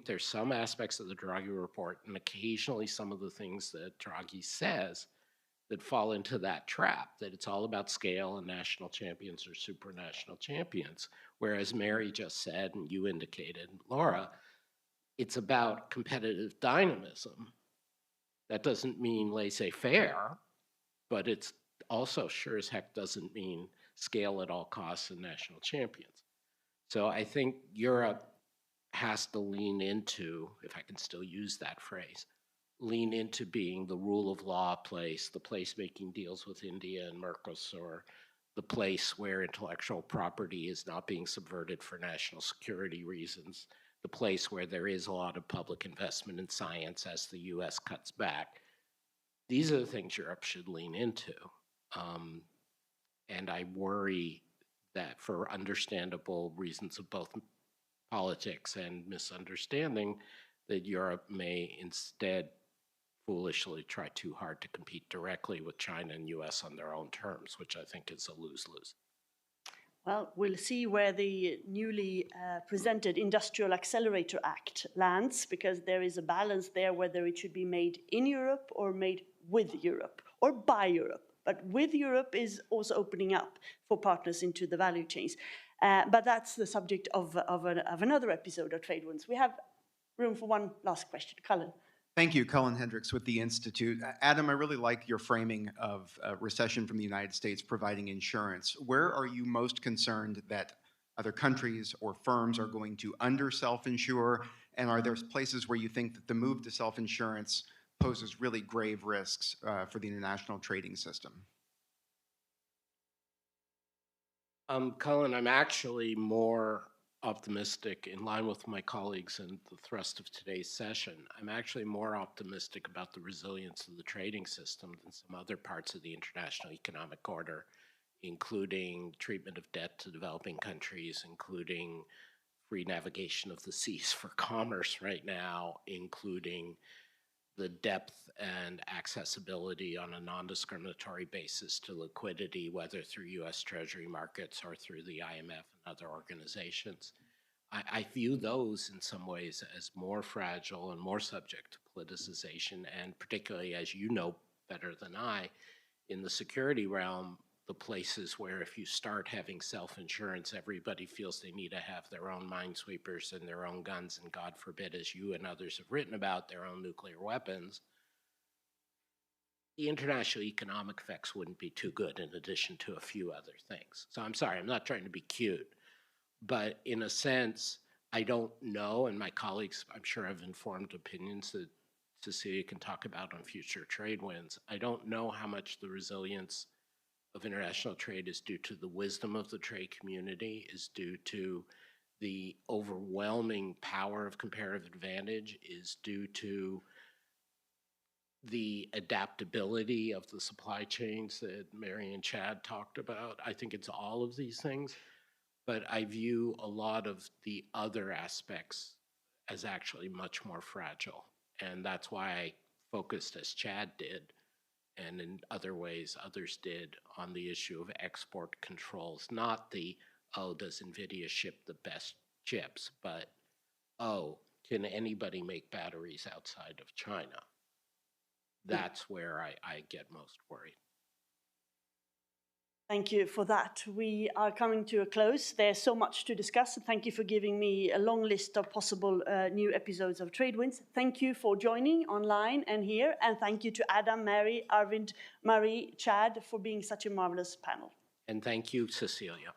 there's some aspects of the Draghi report and occasionally some of the things that Draghi says that fall into that trap, that it's all about scale and national champions or supranational champions. Whereas Mary just said, and you indicated, Laura, it's about competitive dynamism. That doesn't mean laissez-faire, but it's also sure as heck doesn't mean scale at all costs and national champions. So I think Europe has to lean into, if I can still use that phrase, lean into being the rule of law place, the place making deals with India and Mercosur, the place where intellectual property is not being subverted for national security reasons, the place where there is a lot of public investment in science as the US cuts back. These are the things Europe should lean into. And I worry that for understandable reasons of both politics and misunderstanding, that Europe may instead foolishly try too hard to compete directly with China and US on their own terms, which I think is a lose-lose. Well, we'll see where the newly presented Industrial Accelerator Act lands, because there is a balance there whether it should be made in Europe or made with Europe or by Europe. But with Europe is also opening up for partners into the value chains. But that's the subject of another episode of Trade Winds. We have room for one last question. Cullen. Thank you, Cullen Hendricks with the Institute. Adam, I really like your framing of recession from the United States providing insurance. Where are you most concerned that other countries or firms are going to under self-insure? And are there places where you think that the move to self-insurance poses really grave risks for the international trading system? Cullen, I'm actually more optimistic, in line with my colleagues and the thrust of today's session. I'm actually more optimistic about the resilience of the trading system than some other parts of the international economic order, including treatment of debt to developing countries, including free navigation of the seas for commerce right now, including the depth and accessibility on a non-discriminatory basis to liquidity, whether through US Treasury markets or through the IMF and other organizations. I view those in some ways as more fragile and more subject to politicization, and particularly, as you know better than I, in the security realm, the places where if you start having self-insurance, everybody feels they need to have their own minesweepers and their own guns, and God forbid, as you and others have written about, their own nuclear weapons, the international economic effects wouldn't be too good in addition to a few other things. So I'm sorry, I'm not trying to be cute, but in a sense, I don't know, and my colleagues, I'm sure, have informed opinions that Cecilia can talk about on future trade wins. I don't know how much the resilience of international trade is due to the wisdom of the trade community, is due to the overwhelming power of comparative advantage, is due to the adaptability of the supply chains that Mary and Chad talked about. I think it's all of these things, but I view a lot of the other aspects as actually much more fragile. And that's why I focused, as Chad did, and in other ways others did, on the issue of export controls. Not the, oh, does NVIDIA ship the best chips, but, oh, can anybody make batteries outside of China? That's where I get most worried. Thank you for that. We are coming to a close. There's so much to discuss. Thank you for giving me a long list of possible new episodes of Trade Winds. Thank you for joining online and here. And thank you to Adam, Mary, Arvind, Marie, Chad for being such a marvelous panel. And thank you, Cecilia.